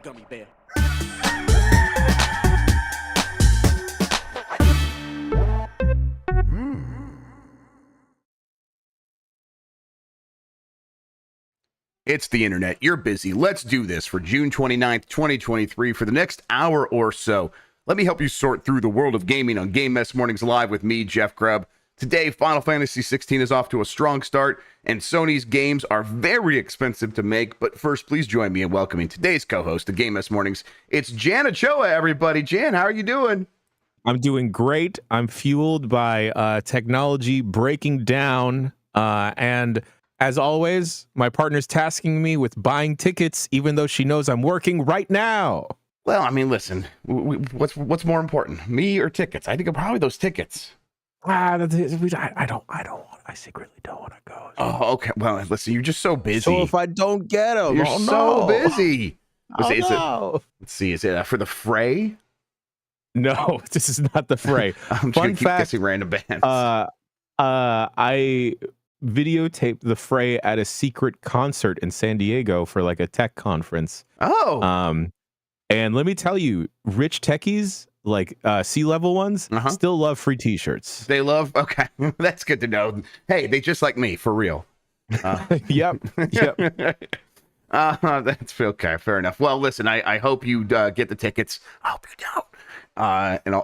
gummy bear. It's the internet. You're busy. Let's do this for June 29th, 2023 for the next hour or so. Let me help you sort through the world of gaming on Game Mess Mornings Live with me, Jeff Grubb. Today, Final Fantasy XVI is off to a strong start, and Sony's games are very expensive to make. But first, please join me in welcoming today's co-host of Game Mess Mornings. It's Jan Ochoa, everybody. Jan, how are you doing? I'm doing great. I'm fueled by technology breaking down, and as always, my partner's tasking me with buying tickets, even though she knows I'm working right now. Well, I mean, listen, what's more important, me or tickets? I think probably those tickets. I secretly don't want to go. Oh, okay. Well, listen, you're just so busy. So if I don't get them, you're so busy. No. Let's see, is it for the Fray? No, this is not the Fray. I'm Fun keep fact, guessing random bands. I videotaped the Fray at a secret concert in San Diego for like a tech conference. Oh. And let me tell you, rich techies, like C-level ones, still love free t-shirts. They love, okay, that's good to know. Hey, they just like me, for real. Yep. That's okay, fair enough. Well, listen, I hope you get the tickets. I hope you don't.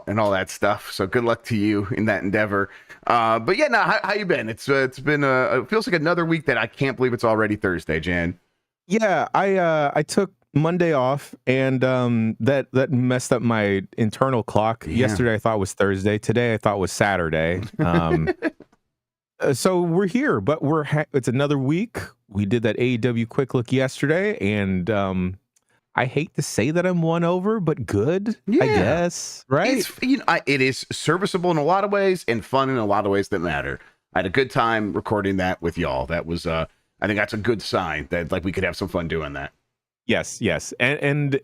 And all that stuff. So good luck to you in that endeavor. But yeah, no, how you been? It's been it feels like another week that I can't believe it's already Thursday, Jan. Yeah, I took Monday off, and that messed up my internal clock. Yeah. Yesterday I thought was Thursday. Today I thought was Saturday. So we're here, but it's another week. We did that AEW quick look yesterday, and I hate to say that I'm won over, but good, I guess, right? It is serviceable in a lot of ways and fun in a lot of ways that matter. I had a good time recording that with y'all. That was, I think that's a good sign that like we could have some fun doing that. Yes. And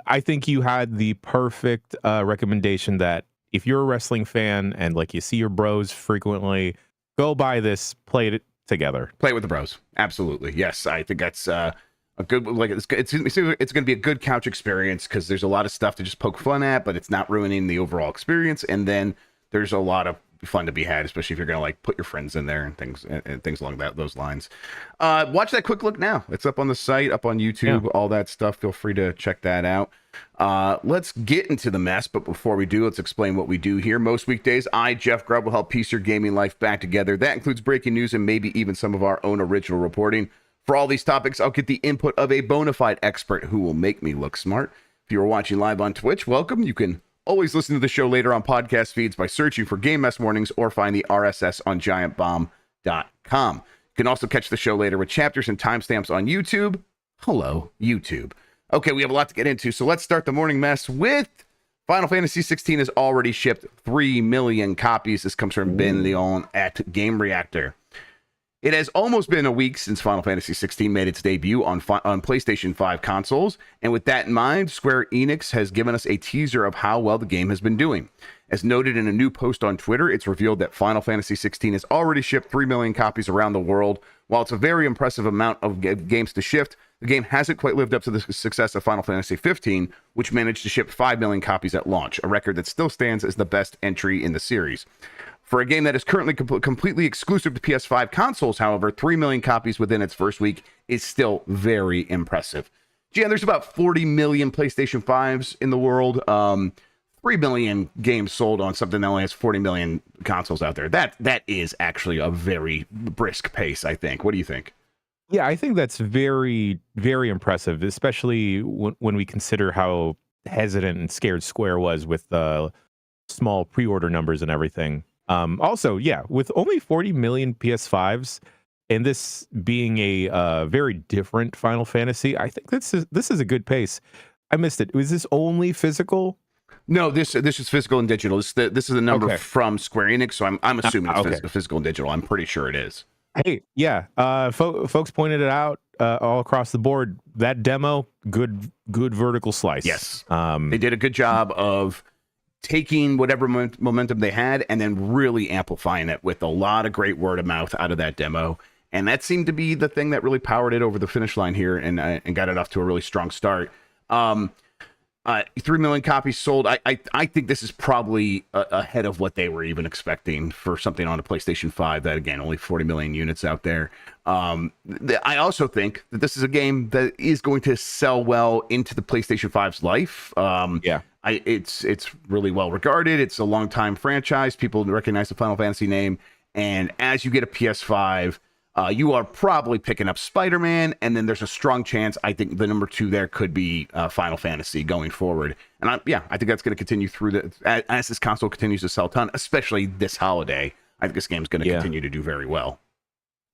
I think you had the perfect recommendation that if you're a wrestling fan and like you see your bros frequently, go buy this, play it together. Play it with the bros. Absolutely. Yes, I think that's a good, like it's going to be a good couch experience because there's a lot of stuff to just poke fun at, but it's not ruining the overall experience. And then there's a lot of fun to be had, especially if you're going to like put your friends in there and things along those lines. Watch that quick look now. It's up on the site, up on YouTube, all that stuff. Feel free to check that out. Let's get into the mess, but before we do, let's explain what we do here. Most weekdays, I, Jeff Grubb, will help piece your gaming life back together. That includes breaking news and maybe even some of our own original reporting. For all these topics, I'll get the input of a bona fide expert who will make me look smart. If you are watching live on Twitch, welcome. You can always listen to the show later on podcast feeds by searching for Game Mess Mornings or find the RSS on giantbomb.com. You can also catch the show later with chapters and timestamps on YouTube. Hello, YouTube. Okay, we have a lot to get into, so let's start the morning mess with Final Fantasy XVI has already shipped 3 million copies. This comes from Ben Leon at Game Reactor. It has almost been a week since Final Fantasy XVI made its debut on PlayStation 5 consoles, and with that in mind, Square Enix has given us a teaser of how well the game has been doing. As noted in a new post on Twitter, it's revealed that Final Fantasy XVI has already shipped 3 million copies around the world. While it's a very impressive amount of games to shift, the game hasn't quite lived up to the success of Final Fantasy XV, which managed to ship 5 million copies at launch, a record that still stands as the best entry in the series. For a game that is currently completely exclusive to PS5 consoles, however, 3 million copies within its first week is still very impressive. Jan, there's about 40 million PlayStation 5s in the world. 3 million games sold on something that only has 40 million consoles out there. That is actually a very brisk pace, I think. What do you think? Yeah, I think that's very, very impressive, especially when we consider how hesitant and scared Square was with the small pre-order numbers and everything. Also, yeah, with only 40 million PS5s and this being a very different Final Fantasy, I think this is a good pace. I missed it. Was this only physical? No, this is physical and digital. This is a number from Square Enix, so I'm assuming it's physical and digital. I'm pretty sure it is. Hey, yeah, folks pointed it out all across the board. That demo, good vertical slice. Yes, they did a good job of taking whatever momentum they had and then really amplifying it with a lot of great word of mouth out of that demo. And that seemed to be the thing that really powered it over the finish line here and got it off to a really strong start. 3 million copies sold. I think this is probably ahead of what they were even expecting for something on a PlayStation 5 that, again, only 40 million units out there. I also think that this is a game that is going to sell well into the PlayStation 5's life. It's really well regarded. It's a long-time franchise. People recognize the Final Fantasy name. And as you get a PS5, you are probably picking up Spider-Man, and then there's a strong chance, I think the number 2 there could be Final Fantasy going forward. And I think that's going to continue through as this console continues to sell a ton, especially this holiday. I think this game's going to continue to do very well.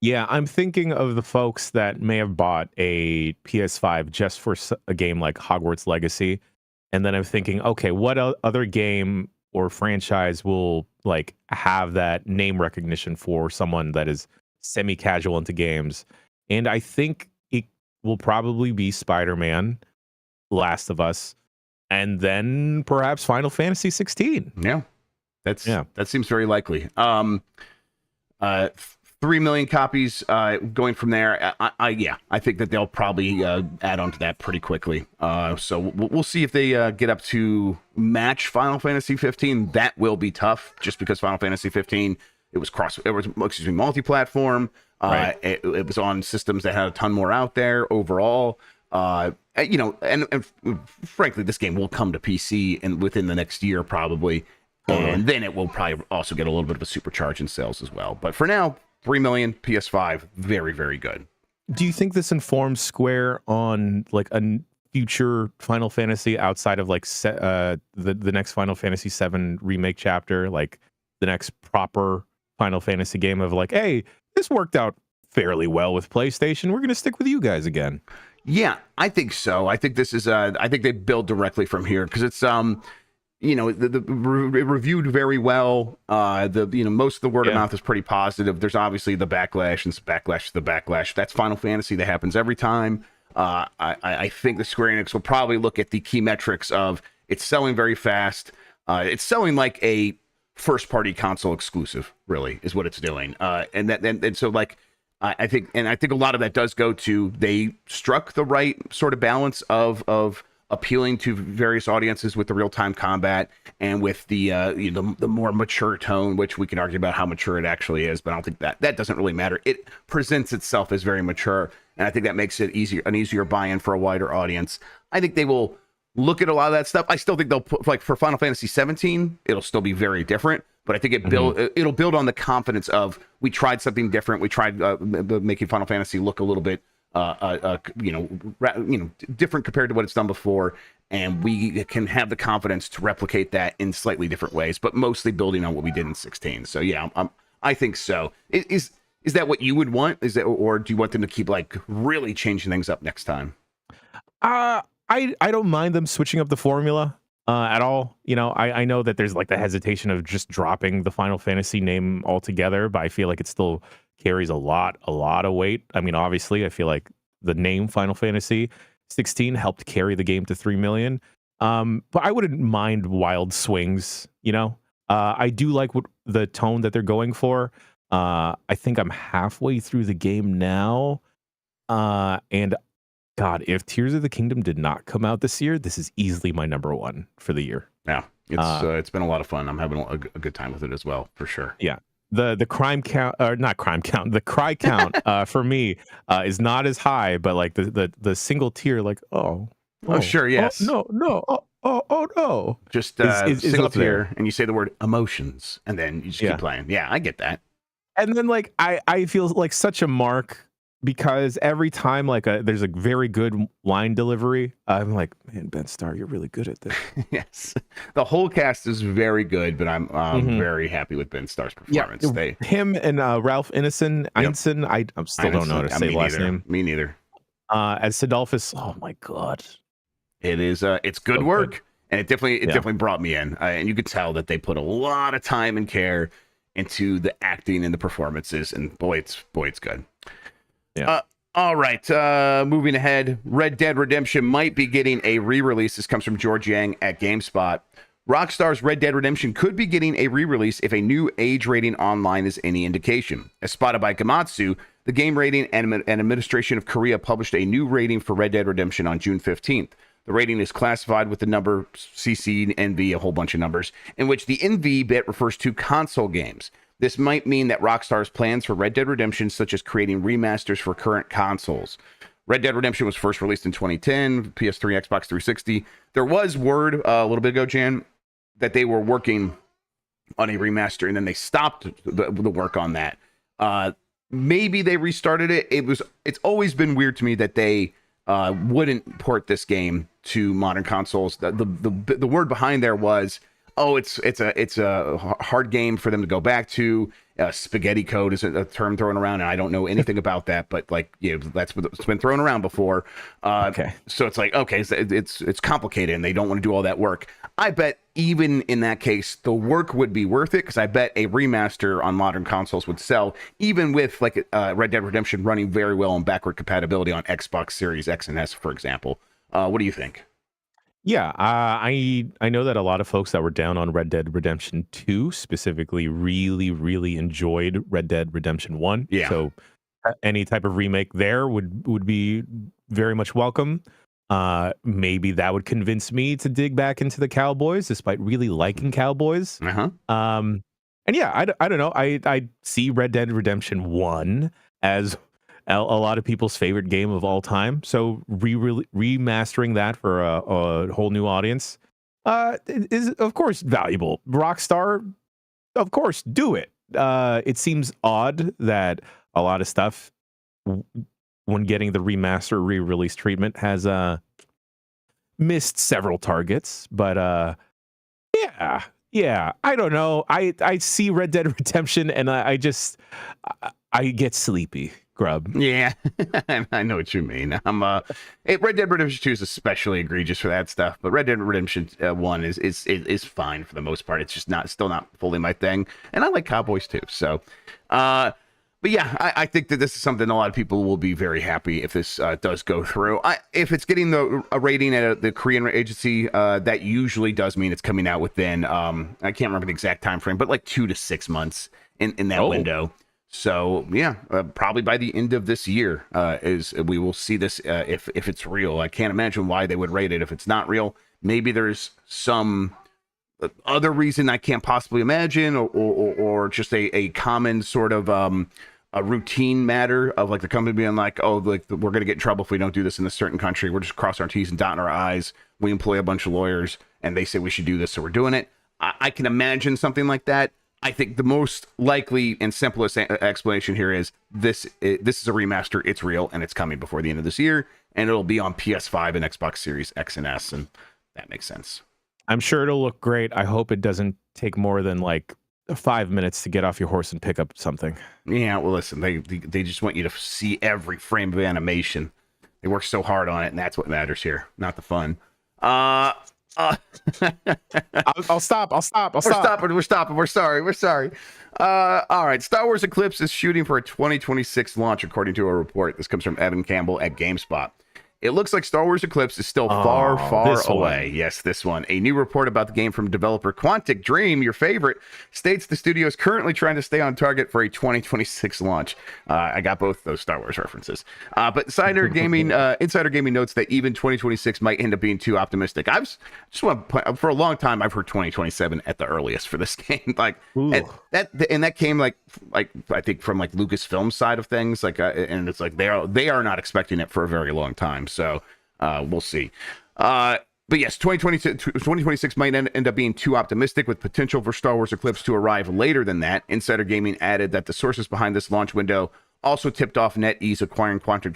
Yeah, I'm thinking of the folks that may have bought a PS5 just for a game like Hogwarts Legacy. And then I'm thinking, okay, what other game or franchise will like have that name recognition for someone that is semi-casual into games? And I think it will probably be Spider-Man, Last of Us, and then perhaps Final Fantasy 16. Yeah, that seems very likely. 3 million copies going from there. I think that they'll probably add on to that pretty quickly. So we'll see if they get up to match Final Fantasy 15. That will be tough, just because Final Fantasy 15 it was multi-platform. Right. It was on systems that had a ton more out there overall. And frankly, this game will come to PC and within the next year probably, and then it will probably also get a little bit of a supercharge in sales as well. But for now, 3 million PS5, very, very good. Do you think this informs Square on like a future Final Fantasy outside of like the next Final Fantasy 7 remake chapter, like the next proper Final Fantasy game of like, hey, this worked out fairly well with PlayStation, we're going to stick with you guys again? Yeah, I think so. I think this is I think they build directly from here because it's it reviewed very well. Most of the word of mouth is pretty positive. There's obviously the backlash and the backlash. That's Final Fantasy. That happens every time. I think the Square Enix will probably look at the key metrics of it's selling very fast. It's selling like a first party console exclusive, really, is what it's doing. And so I think a lot of that does go to they struck the right sort of balance of appealing to various audiences with the real-time combat and with the more mature tone, which we can argue about how mature it actually is, but I don't think that doesn't really matter. It presents itself as very mature, and I think that makes it an easier buy-in for a wider audience. I think they will look at a lot of that stuff. I still think they'll put, like for Final Fantasy 17, it'll still be very different, but I think it'll build on the confidence of we tried something different. We tried making Final Fantasy look a little bit different compared to what it's done before, and we can have the confidence to replicate that in slightly different ways, but mostly building on what we did in 16. So yeah, I think so. Is that what you would want? Or do you want them to keep like really changing things up next time? I don't mind them switching up the formula at all. I know that there's like the hesitation of just dropping the Final Fantasy name altogether, but I feel like it still carries a lot of weight. I mean, obviously, I feel like the name Final Fantasy 16 helped carry the game to 3 million. But I wouldn't mind wild swings, I do like the tone that they're going for. I think I'm halfway through the game now. And God, if Tears of the Kingdom did not come out this year, this is easily my number 1 for the year. Yeah, it's been a lot of fun. I'm having a good time with it as well, for sure. Yeah. The crime count, or not crime count, the cry count for me is not as high, but like the single tear, like sure, yes, no, no, just is single tear, and you say the word emotions, and then you just keep playing. Yeah, I get that. And then like I feel like such a mark because every time like there's a very good line delivery, I'm like, man, Ben Starr, you're really good at this. Yes, the whole cast is very good, but I'm very happy with Ben Starr's performance. Yeah, him and Ralph Ineson, I still don't know how to say the last name. Me neither. As Sidolphus, oh my God, it is. It's good work, and it definitely brought me in, and you could tell that they put a lot of time and care into the acting and the performances, and boy, it's good. Yeah. All right. Moving ahead, Red Dead Redemption might be getting a re-release. This comes from George Yang at GameSpot. Rockstar's Red Dead Redemption could be getting a re-release if a new age rating online is any indication. As spotted by Gamatsu, the Game Rating and Administration of Korea published a new rating for Red Dead Redemption on June 15th. The rating is classified with the number CC, NV, a whole bunch of numbers, in which the NV bit refers to console games. This might mean that Rockstar's plans for Red Dead Redemption, such as creating remasters for current consoles. Red Dead Redemption was first released in 2010, PS3, Xbox 360. There was word a little bit ago, Jan, that they were working on a remaster, and then they stopped the work on that. Maybe they restarted it. It's always been weird to me that they wouldn't port this game to modern consoles. The word behind there was, oh, it's a hard game for them to go back to. Spaghetti code is a term thrown around, and I don't know anything about that, but like, that's what's been thrown around before. Okay. So it's like, okay, it's complicated, and they don't want to do all that work. I bet even in that case, the work would be worth it, because I bet a remaster on modern consoles would sell, even with like Red Dead Redemption running very well on backward compatibility on Xbox Series X and S, for example. What do you think? Yeah, I know that a lot of folks that were down on Red Dead Redemption 2 specifically really, really enjoyed Red Dead Redemption 1. Yeah. So any type of remake there would be very much welcome. Maybe that would convince me to dig back into the Cowboys, despite really liking Cowboys. And yeah, I don't know. I see Red Dead Redemption 1 as a lot of people's favorite game of all time. So remastering that for a whole new audience is, of course, valuable. Rockstar, of course, do it. It seems odd that a lot of stuff, when getting the remaster re-release treatment, has missed several targets. But yeah, I don't know. I see Red Dead Redemption, and I get sleepy. Grubb. Yeah, I know what you mean. Red Dead Redemption 2 is especially egregious for that stuff, but Red Dead Redemption 1 is fine for the most part. It's just still not fully my thing, and I like Cowboys too. So, but yeah, I think that this is something a lot of people will be very happy if this does go through. If it's getting a rating at the Korean agency, that usually does mean it's coming out within I can't remember the exact time frame, but like 2 to 6 months in that window. So yeah, probably by the end of this year is we will see this if it's real. I can't imagine why they would rate it if it's not real. Maybe there's some other reason I can't possibly imagine, or just a common sort of a routine matter of like the company being like, oh, like we're gonna get in trouble if we don't do this in a certain country. We're just crossing our T's and dotting our I's. We employ a bunch of lawyers, and they say we should do this, so we're doing it. I can imagine something like that. I think the most likely and simplest explanation here is this is a remaster. It's real, and it's coming before the end of this year, and it'll be on PS5 and Xbox Series X and S, and that makes sense. I'm sure it'll look great. I hope it doesn't take more than like 5 minutes to get off your horse and pick up something. Yeah, well, listen, they just want you to see every frame of animation. They work so hard on it, and that's what matters here, not the fun. I'll stop. We're stopping. We're sorry. All right. Star Wars Eclipse is shooting for a 2026 launch, according to a report. This comes from Evan Campbell at GameSpot. It looks like Star Wars Eclipse is still far away. Yes, this one. A new report about the game from developer Quantic Dream, your favorite, states the studio is currently trying to stay on target for a 2026 launch. I got both those Star Wars references. But Insider Gaming notes that even 2026 might end up being too optimistic. For a long time, I've heard 2027 at the earliest for this game. And that came like I think from like Lucasfilm's side of things. And it's like they are not expecting it for a very long time. So we'll see. But yes, 2026 might end up being too optimistic, with potential for Star Wars Eclipse to arrive later than that. Insider Gaming added that the sources behind this launch window also tipped off NetEase acquiring Quantic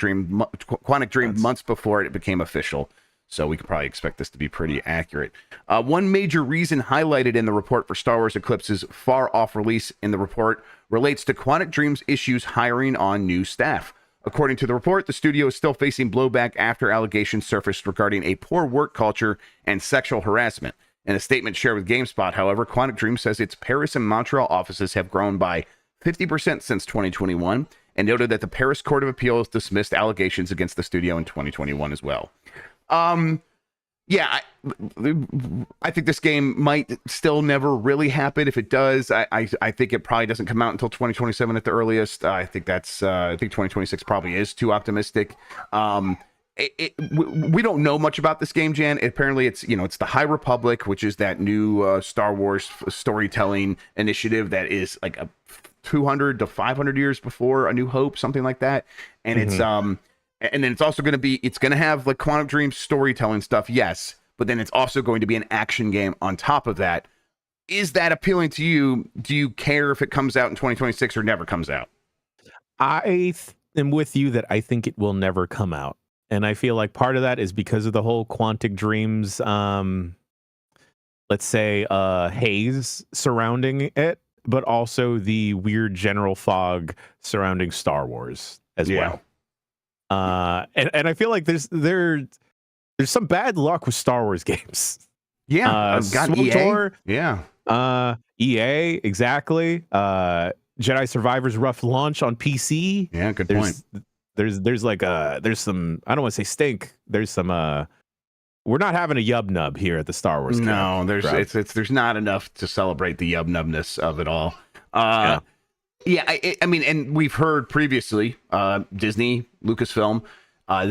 Dream months before it became official. So we could probably expect this to be pretty accurate. One major reason highlighted in the report for Star Wars Eclipse's far-off release in the report relates to Quantic Dream's issues hiring on new staff. According to the report, the studio is still facing blowback after allegations surfaced regarding a poor work culture and sexual harassment. In a statement shared with GameSpot, however, Quantic Dream says its Paris and Montreal offices have grown by 50% since 2021, and noted that the Paris Court of Appeals dismissed allegations against the studio in 2021 as well. Yeah, I think this game might still never really happen. If it does, I think it probably doesn't come out until 2027 at the earliest. I think 2026 probably is too optimistic. we don't know much about this game, Jan. Apparently, it's it's the High Republic, which is that new Star Wars storytelling initiative that is like a 200 to 500 years before A New Hope, something like that. And it's and then it's also going to have like Quantum Dream storytelling stuff, yes, but then it's also going to be an action game on top of that. Is that appealing to you? Do you care if it comes out in 2026 or never comes out? I am with you that I think it will never come out. And I feel like part of that is because of the whole Quantic Dreams, let's say, haze surrounding it, but also the weird general fog surrounding Star Wars as well. And I feel like there's some bad luck with Star Wars games. Yeah, I've got EA. EA, exactly. Jedi Survivor's rough launch on PC. Yeah, good point. There's some, I don't want to say stink. There's some we're not having a yub nub here at the Star Wars. No, there's not enough to celebrate the yub nubness of it all. I mean, and we've heard previously, Disney, Lucasfilm,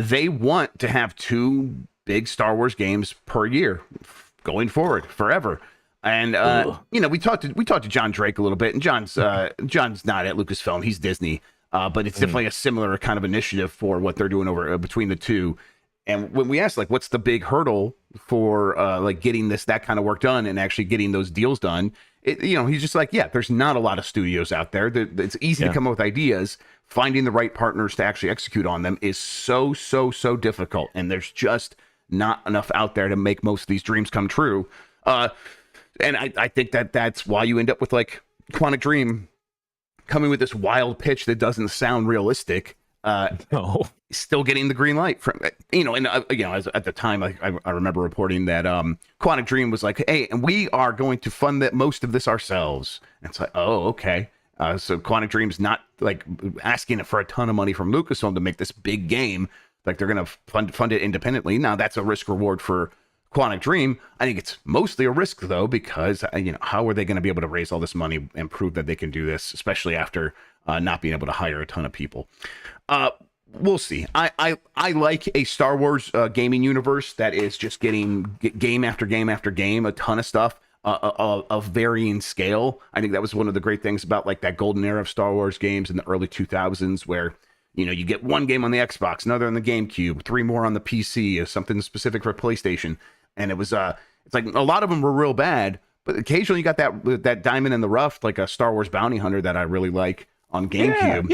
they want to have 2 big Star Wars games per year going forward forever. And we talked to John Drake a little bit, and John's not at Lucasfilm, he's Disney. But it's definitely a similar kind of initiative for what they're doing over between the two. And when we asked, like, what's the big hurdle for like getting that kind of work done and actually getting those deals done, he's just like, there's not a lot of studios out there. It's easy to come up with ideas. Finding the right partners to actually execute on them is so difficult. And there's just not enough out there to make most of these dreams come true. And I think that's why you end up with like Quantic Dream coming with this wild pitch that doesn't sound realistic. No, still getting the green light from at the time, I remember reporting that Quantic Dream was like, hey, and we are going to fund most of this ourselves. And it's like, oh, okay. So Quantic Dream's not like asking it for a ton of money from Lucasfilm to make this big game. Like they're going to fund it independently. Now that's a risk reward for Quantic Dream. I think it's mostly a risk though, because how are they going to be able to raise all this money and prove that they can do this, especially after not being able to hire a ton of people? We'll see. I like a Star Wars gaming universe that is just getting game after game after game, a ton of stuff of varying scale. I think that was one of the great things about like that golden era of Star Wars games in the early 2000s, where you get one game on the Xbox, another on the GameCube, 3 more on the PC, something specific for PlayStation. And it was it's like a lot of them were real bad, but occasionally you got that diamond in the rough, like a Star Wars Bounty Hunter that I really like on GameCube.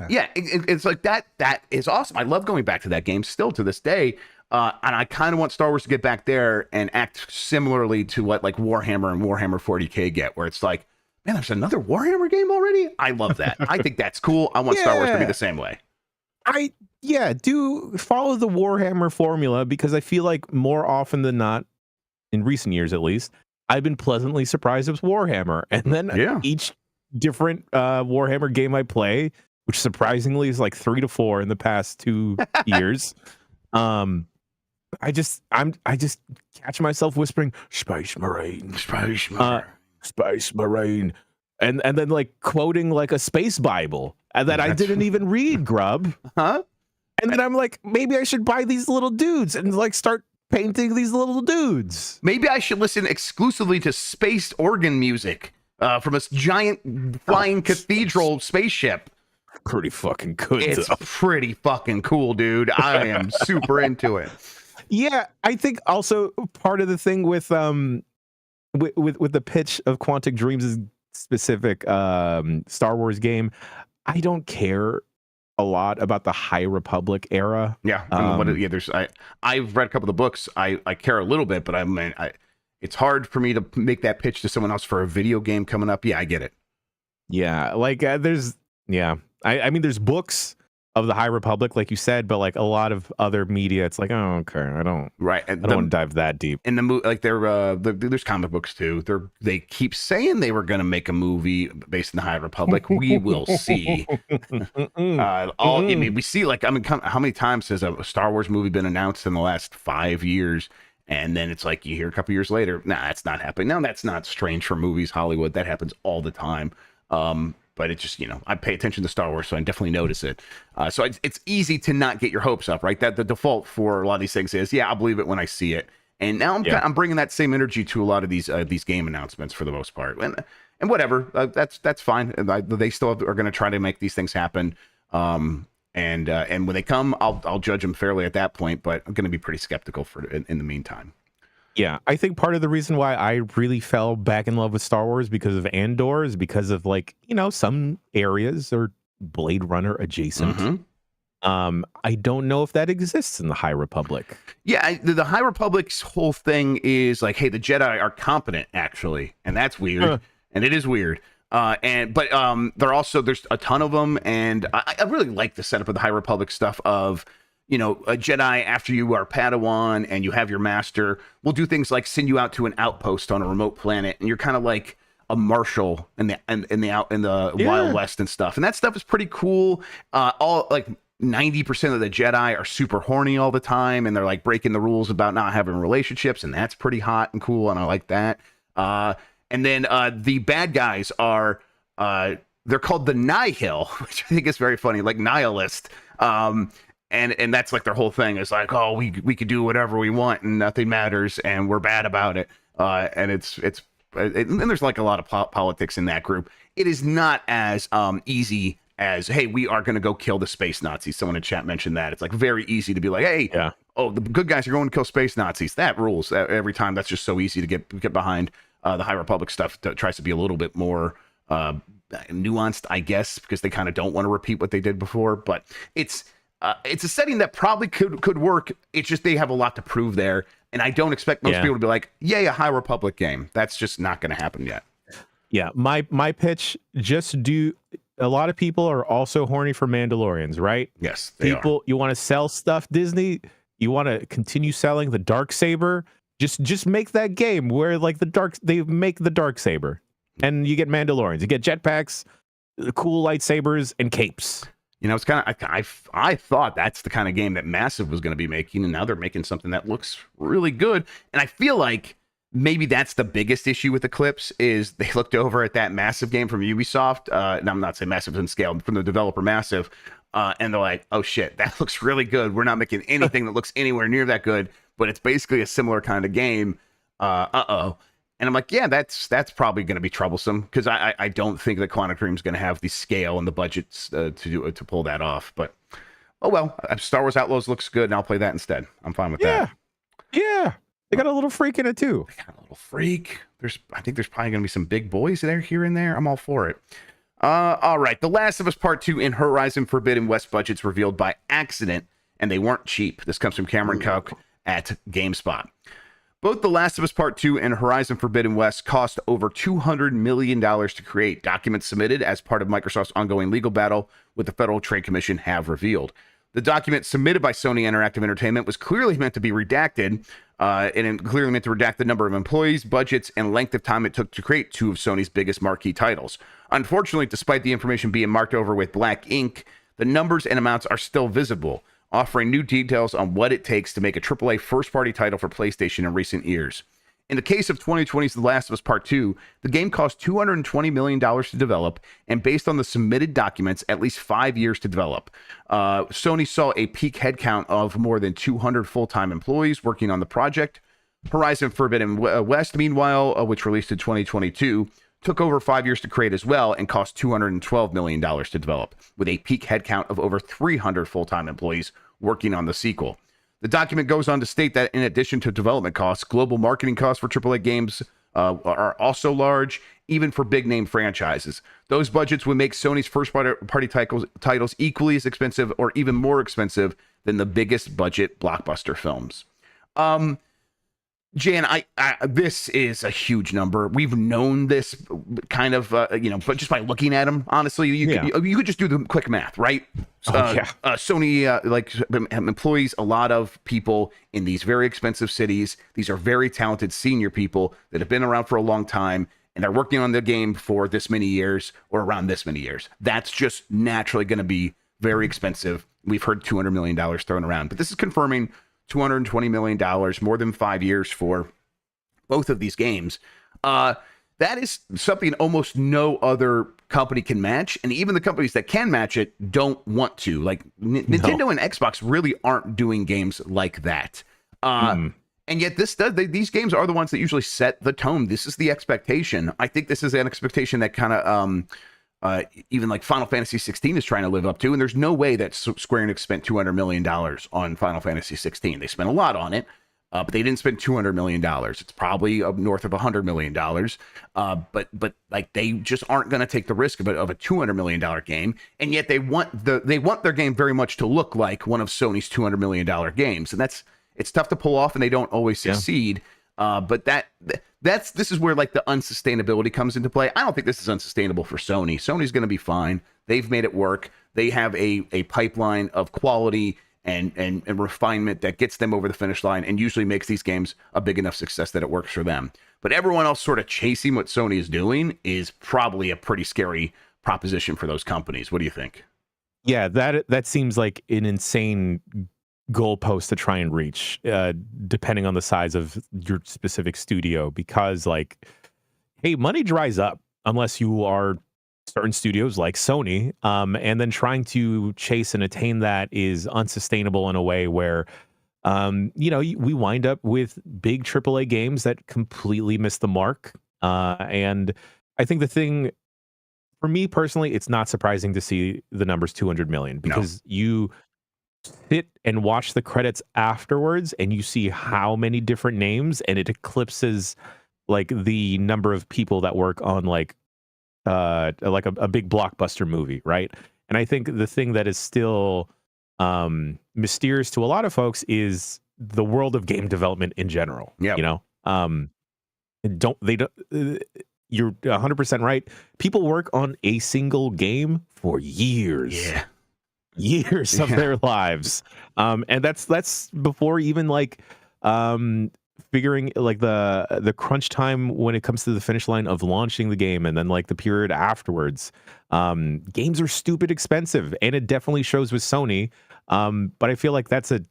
It's like that is awesome. I love going back to that game still to this day. And I kind of want Star Wars to get back there and act similarly to what like Warhammer and Warhammer 40K get, where it's like, man, there's another Warhammer game already. I love that. I think that's cool. I want Star Wars to be the same way. Do follow the Warhammer formula, because I feel like more often than not, in recent years at least, I've been pleasantly surprised with Warhammer. And then each different Warhammer game I play, which surprisingly is like 3 to 4 in the past 2 years, I just catch myself whispering Space Marine, Space Marine, Space Marine, and then like quoting like a space Bible that I didn't even read, Grubb. And then I'm like, maybe I should buy these little dudes and like start painting these little dudes. Maybe I should listen exclusively to space organ music from a giant flying cathedral spaceship. Pretty fucking good. It's pretty fucking cool, dude. I am super into it. Yeah, I think also part of the thing with the pitch of Quantic Dreams' specific Star Wars game, I don't care a lot about the High Republic era. Yeah, I've read a couple of the books. I care a little bit, but it's hard for me to make that pitch to someone else for a video game coming up. Yeah, I get it. Yeah, like there's books of the High Republic, like you said, but like a lot of other media, it's like, oh, okay, I don't want to dive that deep. And there's comic books too. They keep saying they were going to make a movie based in the High Republic. We will see. We see how many times has a Star Wars movie been announced in the last 5 years? And then it's like you hear a couple years later, nah, that's not happening. No, that's not strange for movies, Hollywood. That happens all the time. but it just, I pay attention to Star Wars, so I definitely notice it. So it's easy to not get your hopes up, right? That the default for a lot of these things is, yeah, I'll believe it when I see it. And now I'm bringing that same energy to a lot of these game announcements for the most part, and whatever, that's fine. They still are going to try to make these things happen. And when they come, I'll judge them fairly at that point, but I'm going to be pretty skeptical in the meantime. Yeah, I think part of the reason why I really fell back in love with Star Wars because of Andor is because of some areas are Blade Runner adjacent. Mm-hmm. I don't know if that exists in the High Republic. Yeah, the High Republic's whole thing is like, hey, the Jedi are competent, actually, and that's weird, and it is weird. But there's a ton of them, and I really like the setup of the High Republic stuff of, a Jedi, after you are Padawan and you have your master, will do things like send you out to an outpost on a remote planet, and you're kind of like a marshal in the Wild West and stuff, and that stuff is pretty cool. All like 90% of the Jedi are super horny all the time, and they're like breaking the rules about not having relationships, and that's pretty hot and cool, and I like that. And then the bad guys are they're called the Nihil, which I think is very funny, like nihilist. And that's like their whole thing is like, oh, we could do whatever we want and nothing matters, and we're bad about it. And and there's like a lot of politics in that group. It is not as easy as, hey, we are going to go kill the space Nazis. Someone in chat mentioned that. It's like very easy to be like, hey, oh, the good guys are going to kill space Nazis. That rules every time. That's just so easy to get behind. The High Republic stuff tries to be a little bit more nuanced, I guess, because they kind of don't want to repeat what they did before. But it's a setting that probably could work. It's just they have a lot to prove there, and I don't expect most people to be like, yay, a High Republic game. That's just not going to happen yet. Yeah, my pitch, just do. A lot of people are also horny for Mandalorians, right? Yes, they are. You want to sell stuff, Disney. You want to continue selling the Darksaber. Just make that game where they make the Darksaber, and you get Mandalorians. You get jetpacks, cool lightsabers, and capes. It's kind of, I thought that's the kind of game that Massive was going to be making, and now they're making something that looks really good. And I feel like maybe that's the biggest issue with Eclipse is they looked over at that Massive game from Ubisoft. And I'm not saying Massive in scale, but from the developer Massive. And they're like, oh shit, that looks really good. We're not making anything that looks anywhere near that good, but it's basically a similar kind of game. And I'm like, yeah, that's probably going to be troublesome because I don't think that Quantic Dream's going to have the scale and the budgets to pull that off. But oh well, Star Wars Outlaws looks good, and I'll play that instead. I'm fine with that. Yeah, they got a little freak in it too. They got a little freak. I think there's probably going to be some big boys there here and there. I'm all for it. All right, The Last of Us Part 2 and Horizon Forbidden West budgets revealed by accident, and they weren't cheap. This comes from Cameron Cook at GameSpot. Both The Last of Us Part 2 and Horizon Forbidden West cost over $200 million to create. Documents submitted as part of Microsoft's ongoing legal battle with the Federal Trade Commission have revealed. The document submitted by Sony Interactive Entertainment was clearly meant to be redacted, and it clearly meant to redact the number of employees, budgets, and length of time it took to create two of Sony's biggest marquee titles. Unfortunately, despite the information being marked over with black ink, the numbers and amounts are still visible, offering new details on what it takes to make a AAA first-party title for PlayStation in recent years. In the case of 2020's The Last of Us Part 2, the game cost $220 million to develop, and based on the submitted documents, at least 5 years to develop. Sony saw a peak headcount of more than 200 full-time employees working on the project. Horizon Forbidden West, meanwhile, which released in 2022, took over 5 years to create as well and cost $212 million to develop, with a peak headcount of over 300 full-time employees working on the sequel. The document goes on to state that in addition to development costs, global marketing costs for AAA games are also large, even for big-name franchises. Those budgets would make Sony's first-party titles equally as expensive or even more expensive than the biggest budget blockbuster films. Jan, this is a huge number. We've known this kind of, but just by looking at them, honestly, you could just do the quick math, right? Sony employs a lot of people in these very expensive cities. These are very talented senior people that have been around for a long time, and they're working on the game for this many years or around this many years. That's just naturally going to be very expensive. We've heard $200 million thrown around, but this is confirming $220 million, more than 5 years for both of these games. That that is something almost no other company can match, and even the companies that can match it don't want to. Like Nintendo and Xbox really aren't doing games like that. And yet these games are the ones that usually set the tone. This is the expectation. I think this is an expectation that kind of even like Final Fantasy 16 is trying to live up to, and there's no way that Square Enix spent $200 million on Final Fantasy 16. They spent a lot on it, but they didn't spend $200 million. It's probably north of $100 million. But like they just aren't going to take the risk of a $200 million game, and yet they want their game very much to look like one of Sony's $200 million games, and it's tough to pull off, and they don't always succeed. But this is where like the unsustainability comes into play. I don't think this is unsustainable for Sony. Sony's going to be fine. They've made it work. They have a pipeline of quality and refinement that gets them over the finish line and usually makes these games a big enough success that it works for them. But everyone else sort of chasing what Sony is doing is probably a pretty scary proposition for those companies. What do you think? Yeah, that seems like an insane goalpost to try and reach, depending on the size of your specific studio, because like, hey, money dries up unless you are certain studios like Sony, and then trying to chase and attain that is unsustainable in a way where we wind up with big AAA games that completely miss the mark. And I think the thing for me personally, it's not surprising to see the numbers 200 million, because you sit and watch the credits afterwards and you see how many different names, and it eclipses like the number of people that work on like a big blockbuster movie, right? And I think the thing that is still mysterious to a lot of folks is the world of game development in general. Yeah, you're 100% right. People work on a single game for years. Years of their lives, and that's before even like figuring like the crunch time when it comes to the finish line of launching the game, and then like the period afterwards. Games are stupid expensive, and it definitely shows with Sony. But I feel like it's a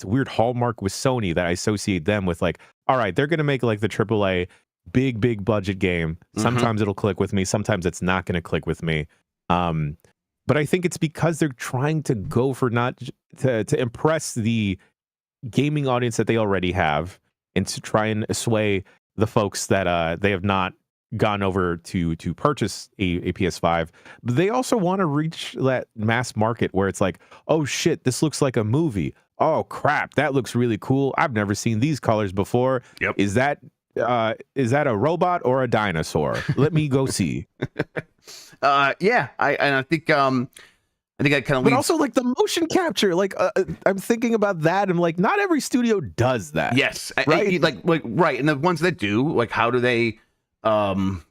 weird hallmark with Sony that I associate them with. Like, all right, they're gonna make like the AAA big budget game. Sometimes it'll click with me, sometimes it's not gonna click with me. But I think it's because they're trying to go for not to impress the gaming audience that they already have, and to try and sway the folks that they have not gone over to purchase a PS5. But they also want to reach that mass market where it's like, oh shit, this looks like a movie. Oh crap, that looks really cool. I've never seen these colors before. Yep. Is that a robot or a dinosaur? Let me go see. I think that kind of. But also like the motion capture, like I'm thinking about that. I'm like, not every studio does that. Yes, right. Right, and the ones that do, like, how do they have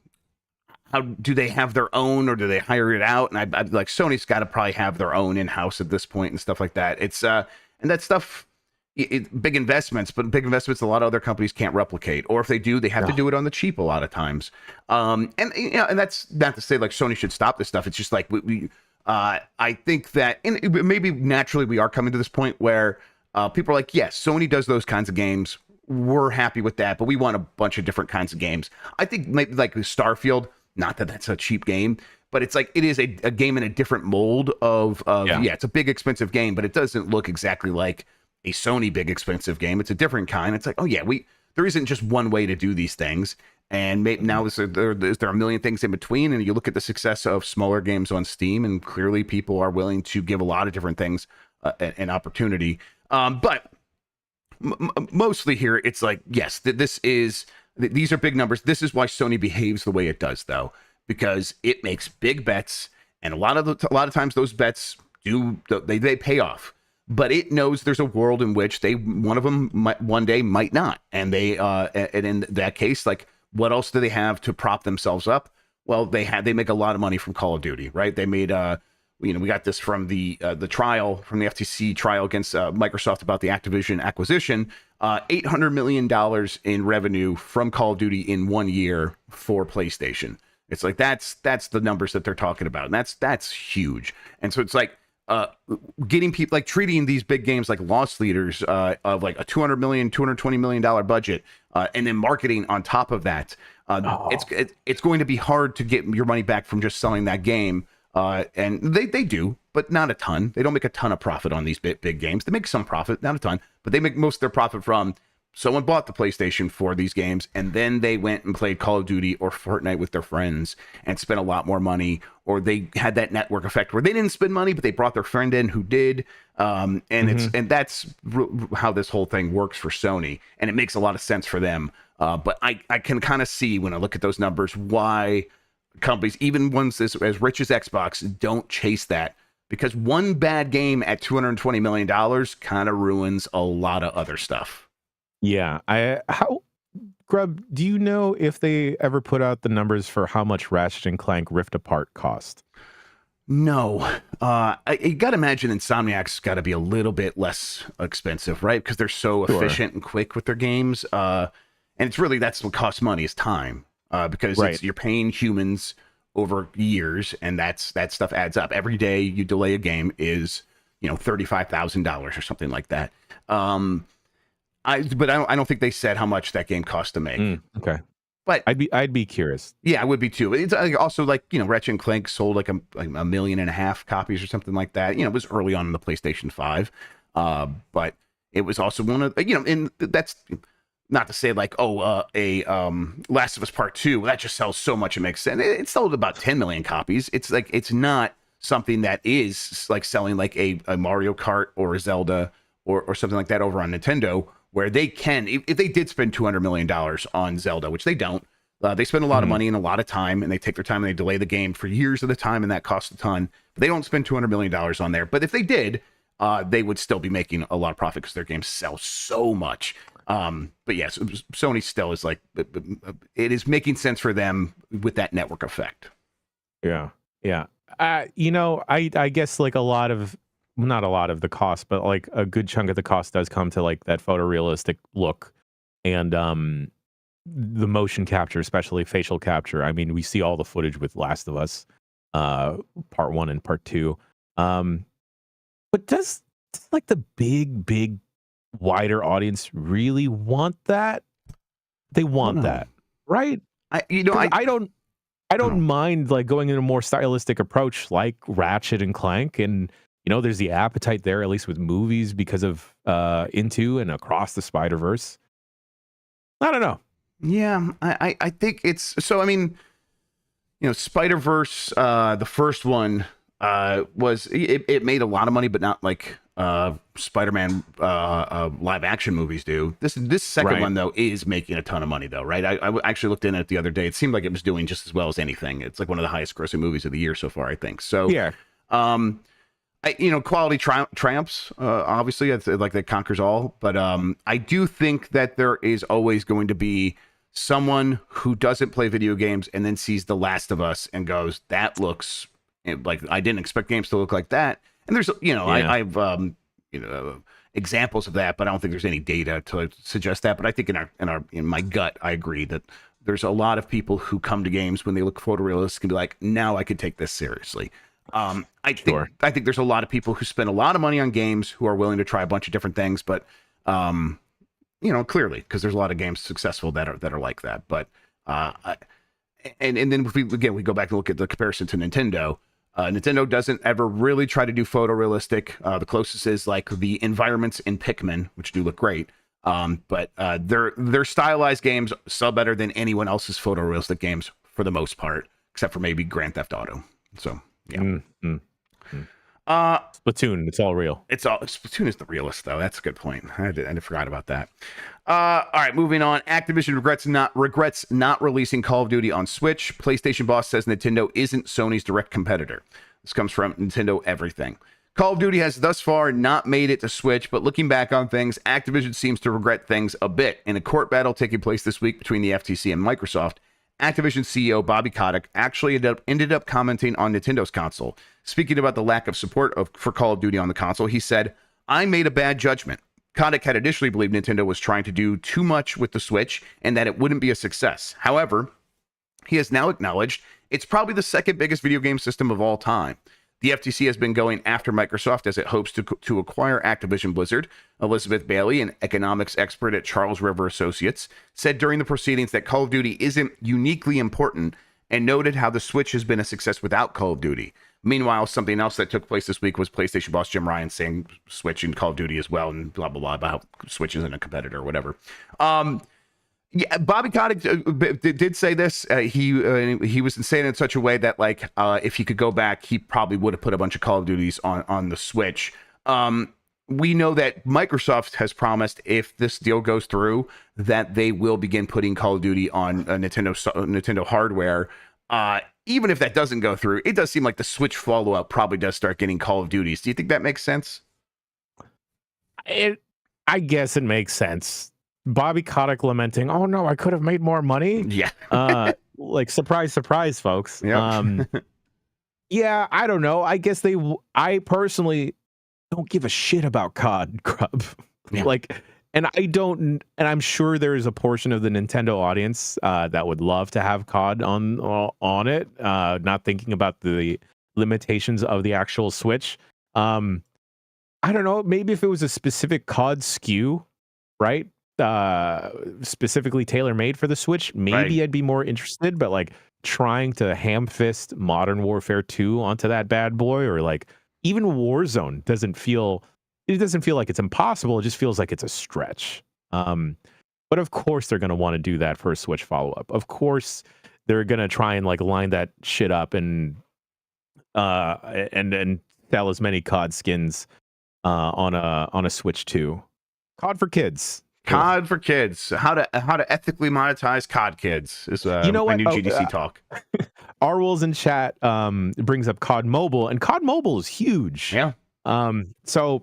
their own, or do they hire it out? And I like Sony's got to probably have their own in house at this point and stuff like that. It's and that stuff. Big investments, but big investments a lot of other companies can't replicate, or if they do, they have to do it on the cheap a lot of times. And that's not to say like Sony should stop this stuff. It's just like I think that, and maybe naturally we are coming to this point where people are like, yes, Sony does those kinds of games. We're happy with that, but we want a bunch of different kinds of games. I think maybe like Starfield, not that that's a cheap game, but it's like it is a game in a different mold of it's a big expensive game, but it doesn't look exactly like a Sony big expensive game. It's a different kind. It's like, oh yeah, there isn't just one way to do these things. And maybe now there are a million things in between. And you look at the success of smaller games on Steam, and clearly people are willing to give a lot of different things an opportunity. But mostly here, it's like, yes, these are big numbers. This is why Sony behaves the way it does, though, because it makes big bets, and a lot of times those bets they pay off. But it knows there's a world in which one of them one day might not, and and in that case, like, what else do they have to prop themselves up? Well, they make a lot of money from Call of Duty, right? They made we got this from the trial, from the FTC trial against Microsoft about the Activision acquisition, $800 million in revenue from Call of Duty in 1 year for PlayStation. It's like that's the numbers that they're talking about, and that's huge. And so it's like, uh, getting people like treating these big games like loss leaders of like a $220 million budget, and then marketing on top of that. It's going to be hard to get your money back from just selling that game. And they do, but not a ton. They don't make a ton of profit on these big games. They make some profit, not a ton, but they make most of their profit from someone bought the PlayStation for these games, and then they went and played Call of Duty or Fortnite with their friends and spent a lot more money, or they had that network effect where they didn't spend money, but they brought their friend in who did. And that's how this whole thing works for Sony, and it makes a lot of sense for them. But I can kind of see when I look at those numbers why companies, even ones as rich as Xbox, don't chase that, because one bad game at $220 million kind of ruins a lot of other stuff. Yeah. Grubb, do you know if they ever put out the numbers for how much Ratchet and Clank Rift Apart cost? No. You got to imagine Insomniac's got to be a little bit less expensive, right? Because they're so efficient and quick with their games. And it's really, that's what costs money, is time. Because you're paying humans over years, and that stuff adds up. Every day you delay a game is, $35,000 or something like that. But I don't think they said how much that game cost to make. Okay, but I'd be curious. Yeah, I would be too. It's also like, Ratchet and Clank sold like a 1.5 million copies or something like that. It was early on in the PlayStation 5, but it was also one of and that's not to say like Last of Us Part 2 that just sells so much it makes sense. It sold about 10 million copies. It's like, it's not something that is like selling like a Mario Kart or a Zelda or something like that over on Nintendo, where they can, if they did spend $200 million on Zelda, which they don't, they spend a lot of money and a lot of time, and they take their time and they delay the game for years at a time, and that costs a ton. But they don't spend $200 million on there. But if they did, they would still be making a lot of profit because their games sell so much. But yes, Sony still is like, it is making sense for them with that network effect. Yeah. I guess like not a lot of the cost, but like a good chunk of the cost does come to like that photorealistic look and the motion capture, especially facial capture. I mean, we see all the footage with Last of Us, part 1 and part 2. But does like the big wider audience really want that? They want that, right? I don't mind like going in a more stylistic approach like Ratchet and Clank, and there's the appetite there, at least with movies, because of Into and Across the Spider-Verse. I don't know. Yeah, I think it's so. I mean, Spider-Verse, the first one was it made a lot of money, but not like Spider-Man live action movies do. This second one though is making a ton of money though, right? I actually looked in it the other day. It seemed like it was doing just as well as anything. It's like one of the highest grossing movies of the year so far, I think. So yeah. Quality triumphs. Obviously, it's like that conquers all. But I do think that there is always going to be someone who doesn't play video games and then sees The Last of Us and goes, "That looks like I didn't expect games to look like that." And there's, I've examples of that, but I don't think there's any data to suggest that. But I think in my gut, I agree that there's a lot of people who come to games when they look photorealistic and be like, "Now I could take this seriously." I think there's a lot of people who spend a lot of money on games who are willing to try a bunch of different things, but clearly, because there's a lot of games successful that are like that. But and then if we go back and look at the comparison to Nintendo. Nintendo doesn't ever really try to do photorealistic. The closest is like the environments in Pikmin, which do look great. But their stylized games sell better than anyone else's photorealistic games for the most part, except for maybe Grand Theft Auto. So. Yeah. Splatoon, it's all real. Splatoon is the realest, though. That's a good point. I forgot about that. All right, moving on. Activision regrets not releasing Call of Duty on Switch. PlayStation boss says Nintendo isn't Sony's direct competitor. This comes from Nintendo Everything. Call of Duty has thus far not made it to Switch, but looking back on things, Activision seems to regret things a bit. In a court battle taking place this week between the FTC and Microsoft, Activision CEO Bobby Kotick actually ended up commenting on Nintendo's console. Speaking about the lack of support for Call of Duty on the console, he said, "I made a bad judgment. Kotick had initially believed Nintendo was trying to do too much with the Switch and that it wouldn't be a success. However, he has now acknowledged it's probably the second biggest video game system of all time. The FTC has been going after Microsoft as it hopes to acquire Activision Blizzard. Elizabeth Bailey, an economics expert at Charles River Associates, said during the proceedings that Call of Duty isn't uniquely important and noted how the Switch has been a success without Call of Duty. Meanwhile, something else that took place this week was PlayStation boss Jim Ryan saying Switch and Call of Duty as well, and blah, blah, blah, about how Switch isn't a competitor or whatever. Yeah, Bobby Kotick did say this. He was saying it in such a way that, like, if he could go back, he probably would have put a bunch of Call of Duties on the Switch. We know that Microsoft has promised, if this deal goes through, that they will begin putting Call of Duty on Nintendo hardware. Even if that doesn't go through, it does seem like the Switch follow-up probably does start getting Call of Duties. Do you think that makes sense? I guess it makes sense. Bobby Kotick lamenting, "Oh no, I could have made more money." Yeah. Like, surprise, surprise, folks. Yep. Yeah, I don't know. I guess I personally don't give a shit about COD, Grubb. Yeah. Like, and I'm sure there is a portion of the Nintendo audience that would love to have COD on it, not thinking about the limitations of the actual Switch. I don't know. Maybe if it was a specific COD SKU, right? Specifically tailor-made for the Switch, maybe I'd be more interested. But like, trying to ham-fist Modern Warfare 2 onto that bad boy, or like even Warzone doesn't feel like it's impossible. It just feels like it's a stretch. But of course they're going to want to do that for a Switch follow-up. Of course they're going to try and like line that shit up and sell as many COD skins on a Switch 2. COD for kids. COD for kids. How to ethically monetize COD kids is you know my what? new GDC talk. Arwol's in chat brings up COD Mobile, and COD Mobile is huge. Yeah. So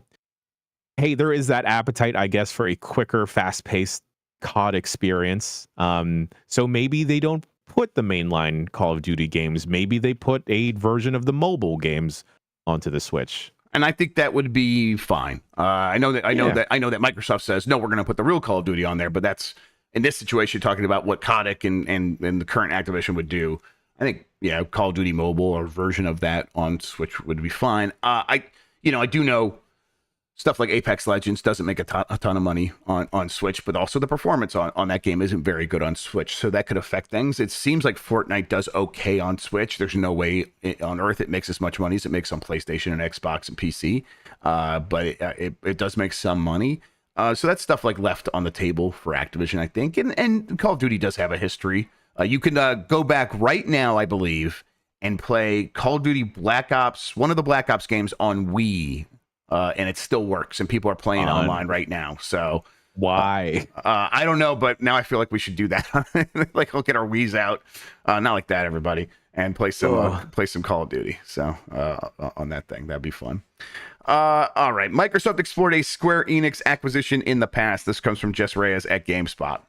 hey, there is that appetite, I guess, for a quicker, fast-paced COD experience. So maybe they don't put the mainline Call of Duty games. Maybe they put a version of the mobile games onto the Switch. And I think that would be fine. I know that Microsoft says no, we're going to put the real Call of Duty on there, but that's in this situation talking about what Kotick and the current Activision would do. I think Call of Duty Mobile or version of that on Switch would be fine. I do know stuff like Apex Legends doesn't make a ton of money on Switch, but also the performance on that game isn't very good on Switch, so that could affect things. It seems like Fortnite does okay on Switch. There's no way on earth it makes as much money as it makes on PlayStation and Xbox and PC, but it does make some money. So that's stuff like left on the table for Activision, I think, and Call of Duty does have a history. You can go back right now, I believe, and play Call of Duty Black Ops, one of the Black Ops games on Wii. And it still works, and people are playing online right now. So why? I don't know, but now I feel like we should do that. Like, we'll get our Wii's out, not like that, everybody, and play some Call of Duty. So on that thing, that'd be fun. All right, Microsoft explored a Square Enix acquisition in the past. This comes from Jess Reyes at GameSpot.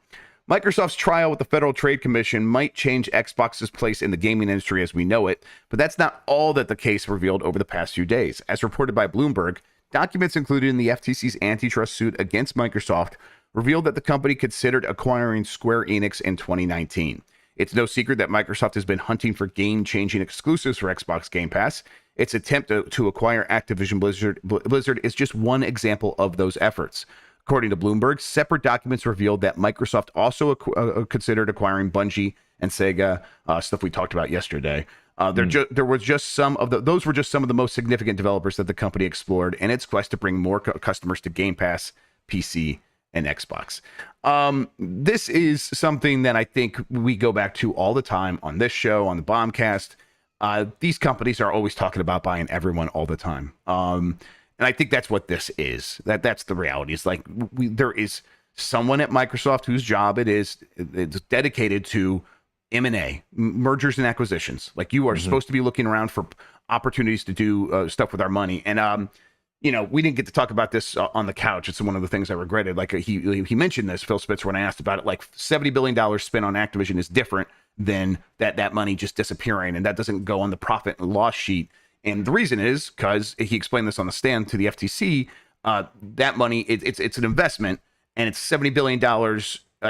Microsoft's trial with the Federal Trade Commission might change Xbox's place in the gaming industry as we know it, but that's not all that the case revealed over the past few days. As reported by Bloomberg, documents included in the FTC's antitrust suit against Microsoft revealed that the company considered acquiring Square Enix in 2019. It's no secret that Microsoft has been hunting for game-changing exclusives for Xbox Game Pass. Its attempt to acquire Activision Blizzard is just one example of those efforts. According to Bloomberg, separate documents revealed that Microsoft also considered acquiring Bungie and Sega, stuff we talked about yesterday. Those were just some of the most significant developers that the company explored in its quest to bring more customers to Game Pass, PC, and Xbox. This is something that I think we go back to all the time on this show, on the Bombcast. These companies are always talking about buying everyone all the time. And I think that's what this is. That's the reality. It's like there is someone at Microsoft whose job it's dedicated to M&A, mergers and acquisitions. Like, you are supposed to be looking around for opportunities to do stuff with our money. And we didn't get to talk about this on the couch. It's one of the things I regretted. Like, he mentioned this, Phil Spitzer, when I asked about it. Like, $70 billion spent on Activision is different than that money just disappearing, and that doesn't go on the profit and loss sheet. And the reason is because he explained this on the stand to the FTC. That money, it's an investment, and it's $70 billion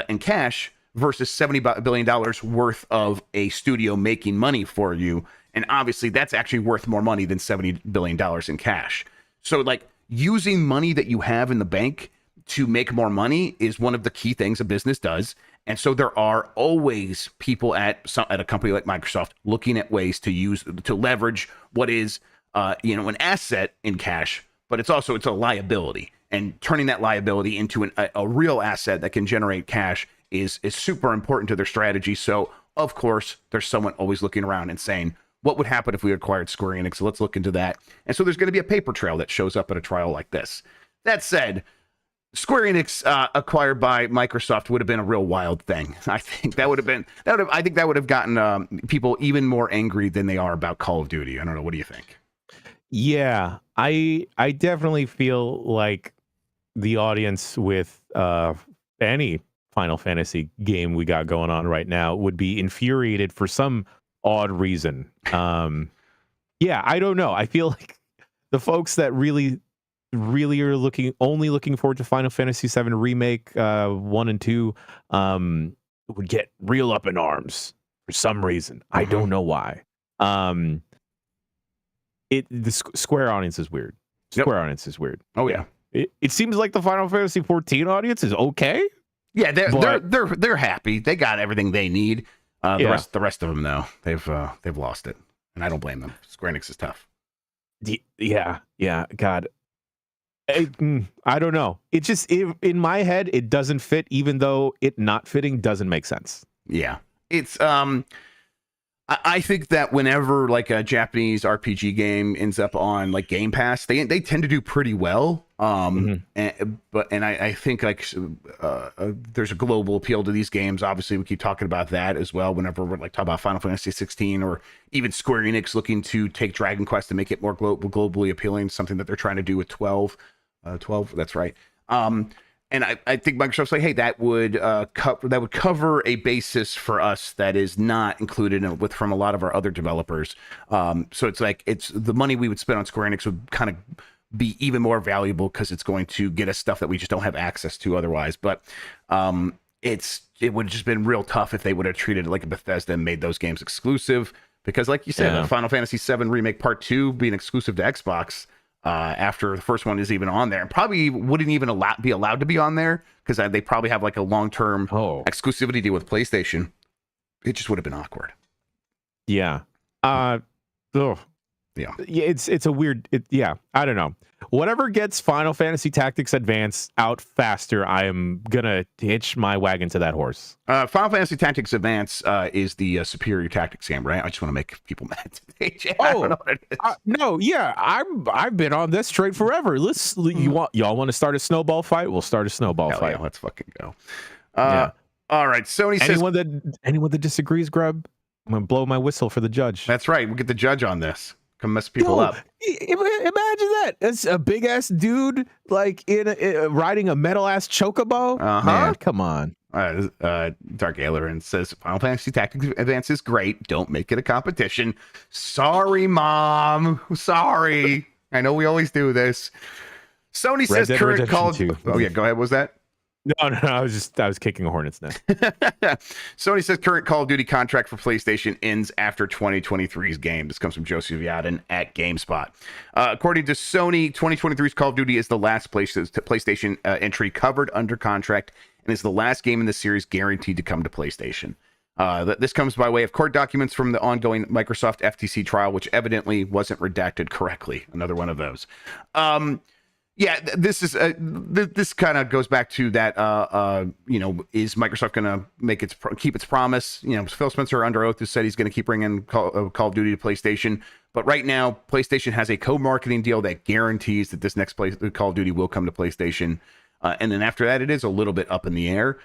in cash versus $70 billion worth of a studio making money for you. And obviously that's actually worth more money than $70 billion in cash. So like using money that you have in the bank to make more money is one of the key things a business does. And so there are always people at a company like Microsoft looking at ways to leverage what is an asset in cash, but it's a liability, and turning that liability into a real asset that can generate cash is super important to their strategy. So of course there's someone always looking around and saying, what would happen if we acquired Square Enix? So let's look into that. And so there's going to be a paper trail that shows up at a trial like this. That said, Square Enix acquired by Microsoft would have been a real wild thing. I think that would have gotten people even more angry than they are about Call of Duty. I don't know. What do you think? Yeah, I definitely feel like the audience with any Final Fantasy game we got going on right now would be infuriated for some odd reason. Yeah, I don't know. I feel like the folks that really are only looking forward to Final Fantasy VII Remake 1 and 2 would get real up in arms for some reason. I don't know why. The Square audience is weird. Square audience is weird. Oh yeah. It seems like the Final Fantasy 14 audience is okay. Yeah, they're happy. They got everything they need. The rest of them though, they've lost it, and I don't blame them. Square Enix is tough. Yeah. God, I don't know. It just in my head it doesn't fit, even though it not fitting doesn't make sense. Yeah, it's I think that whenever like a Japanese RPG game ends up on like Game Pass, they tend to do pretty well. I think like there's a global appeal to these games. Obviously, we keep talking about that as well. Whenever we're like talking about Final Fantasy 16 or even Square Enix looking to take Dragon Quest and make it more globally appealing, something that they're trying to do with 12. That's right. And I think Microsoft's like, hey, that would cover a basis for us that is not included from a lot of our other developers. So it's like the money we would spend on Square Enix would kind of be even more valuable because it's going to get us stuff that we just don't have access to otherwise. But it would have just been real tough if they would have treated it like a Bethesda and made those games exclusive. Because like you said, Final Fantasy VII Remake Part 2 being exclusive to Xbox, after the first one is even on there, and probably wouldn't even be allowed to be on there because they probably have like a long-term exclusivity deal with PlayStation. It just would have been awkward. Yeah. Yeah. It's a weird. I don't know. Whatever gets Final Fantasy Tactics Advance out faster, I am gonna hitch my wagon to that horse. Final Fantasy Tactics Advance is the superior tactics game, right? I just want to make people mad today. I don't know what it is. No, yeah, I've been on this trade forever. Y'all want to start a snowball fight? We'll start a snowball fight. Yeah, let's fucking go. All right. Sony says anyone that disagrees, Grubb, I'm gonna blow my whistle for the judge. That's right. We'll get the judge on this. Come mess people up. Imagine that. It's a big ass dude like riding a metal ass chocobo. Man, come on. Dark Aileron says Final Fantasy Tactics Advance is great. Don't make it a competition. Sorry, Mom. Sorry. I know we always do this. Sony says current Call. Oh yeah, go ahead. What was that? No. I was kicking a hornet's nest. Sony says current Call of Duty contract for PlayStation ends after 2023's game. This comes from Joseph Yadin at GameSpot. According to Sony, 2023's Call of Duty is the last PlayStation entry covered under contract and is the last game in the series guaranteed to come to PlayStation. This comes by way of court documents from the ongoing Microsoft FTC trial, which evidently wasn't redacted correctly. Another one of those. Yeah, this is this kind of goes back to that. Is Microsoft going to keep its promise? Phil Spencer under oath has said he's going to keep bringing Call of Duty to PlayStation. But right now, PlayStation has a co-marketing deal that guarantees that this next Call of Duty will come to PlayStation. And then after that, it is a little bit up in the air,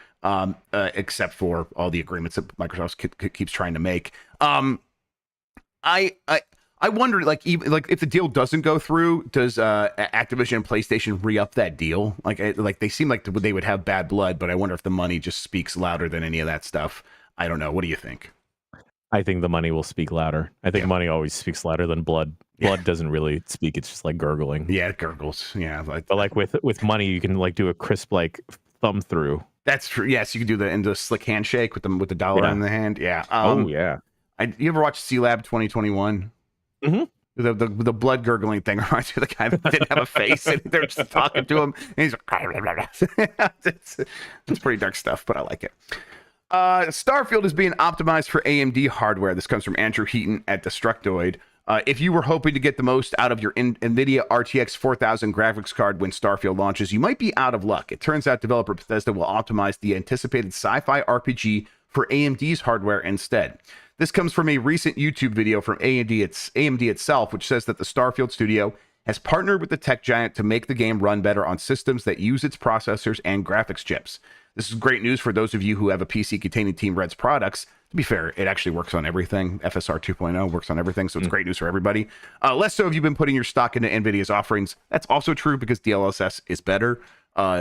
except for all the agreements that Microsoft keeps trying to make. I wonder, even if the deal doesn't go through, does Activision and PlayStation re-up that deal? Like they seem like they would have bad blood, but I wonder if the money just speaks louder than any of that stuff. I don't know. What do you think? I think the money will speak louder. I think money always speaks louder than blood. Blood doesn't really speak. It's just like gurgling. Yeah, it gurgles. Yeah, but with money, you can do a crisp thumb through. That's true. Yes, you can do the slick handshake with the dollar in the hand. Yeah. Yeah. You ever watch C Lab 2021? Mm-hmm. The blood gurgling thing reminds me of the guy that didn't have a face, and they're just talking to him, and he's like, it's pretty dark stuff, but I like it. Starfield is being optimized for AMD hardware. This comes from Andrew Heaton at Destructoid. If you were hoping to get the most out of your NVIDIA RTX 4000 graphics card when Starfield launches, you might be out of luck. It turns out developer Bethesda will optimize the anticipated sci-fi RPG for AMD's hardware instead. This comes from a recent YouTube video from AMD itself, which says that the Starfield studio has partnered with the tech giant to make the game run better on systems that use its processors and graphics chips. This is great news for those of you who have a PC containing Team Red's products. To be fair, it actually works on everything. FSR 2.0 works on everything, so it's great news for everybody. Less so if you've been putting your stock into NVIDIA's offerings. That's also true because DLSS is better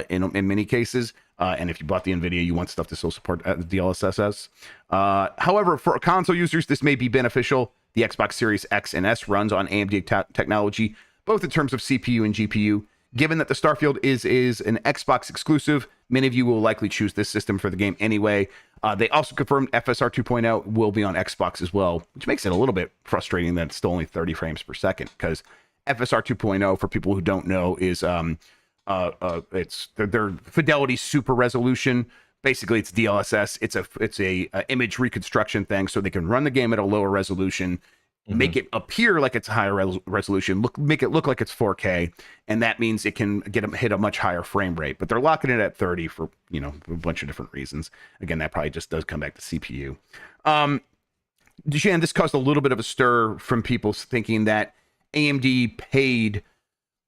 in many cases. And if you bought the NVIDIA, you want stuff to still support DLSS. However, for console users, this may be beneficial. The Xbox Series X and S runs on AMD technology, both in terms of CPU and GPU. Given that the Starfield is an Xbox exclusive, many of you will likely choose this system for the game anyway. They also confirmed FSR 2.0 will be on Xbox as well, which makes it a little bit frustrating that it's still only 30 frames per second, because FSR 2.0, for people who don't know, is it's their fidelity super resolution. Basically, it's DLSS. It's a image reconstruction thing, so they can run the game at a lower resolution, make it appear like it's higher resolution, make it look like it's 4K, and that means it can hit a much higher frame rate. But they're locking it at 30 for a bunch of different reasons. Again, that probably just does come back to CPU. Jan, this caused a little bit of a stir from people thinking that AMD paid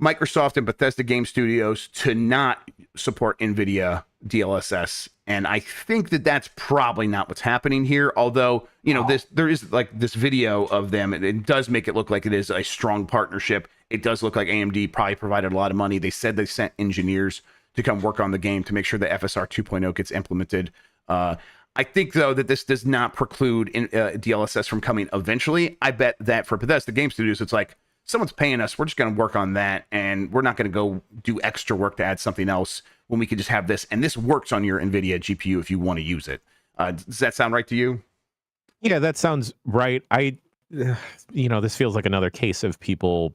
Microsoft and Bethesda Game Studios to not support NVIDIA DLSS, and I think that that's probably not what's happening here. Although there is like this video of them, and it does make it look like it is a strong partnership. It does look like AMD probably provided a lot of money. They said they sent engineers to come work on the game to make sure that FSR 2.0 gets implemented. I think, though, that this does not preclude DLSS from coming eventually. I bet that for Bethesda Game Studios, it's like, someone's paying us, we're just going to work on that, and we're not going to go do extra work to add something else when we can just have this, and this works on your NVIDIA GPU if you want to use it. Does that sound right to you? Yeah, that sounds right. This feels like another case of people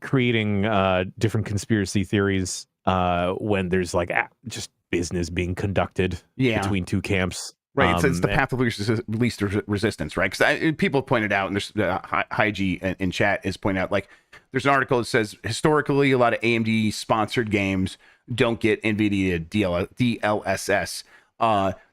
creating different conspiracy theories when there's like just business being conducted between two camps. Right, it's the path of least resistance, right? Because people pointed out, and there's Hygie in chat is pointing out, like, there's an article that says historically a lot of AMD sponsored games don't get NVIDIA DLSS.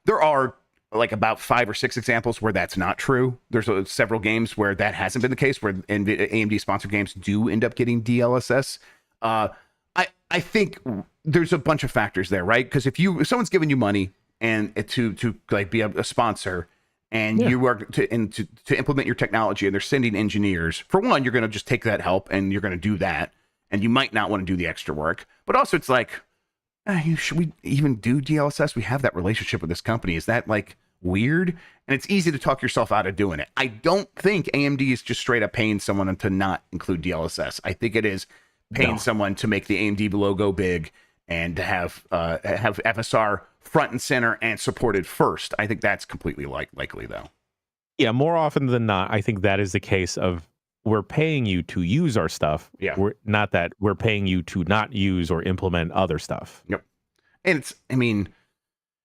There are like about 5 or 6 examples where that's not true. There's several games where that hasn't been the case, where AMD sponsored games do end up getting DLSS. I think there's a bunch of factors there, right? Because if someone's giving you money and to like be a sponsor, and you are to implement your technology, and they're sending engineers, for one, you're going to just take that help and you're going to do that, and you might not want to do the extra work. But also, it's like, should we even do DLSS? We have that relationship with this company. Is that like weird? And it's easy to talk yourself out of doing it. I don't think AMD is just straight up paying someone to not include DLSS. I think it is paying someone to make the AMD logo big and to have FSR front and center and supported first. I think that's completely likely, though. Yeah, more often than not, I think that is the case of, we're paying you to use our stuff. Yeah. Not that we're paying you to not use or implement other stuff. Yep. And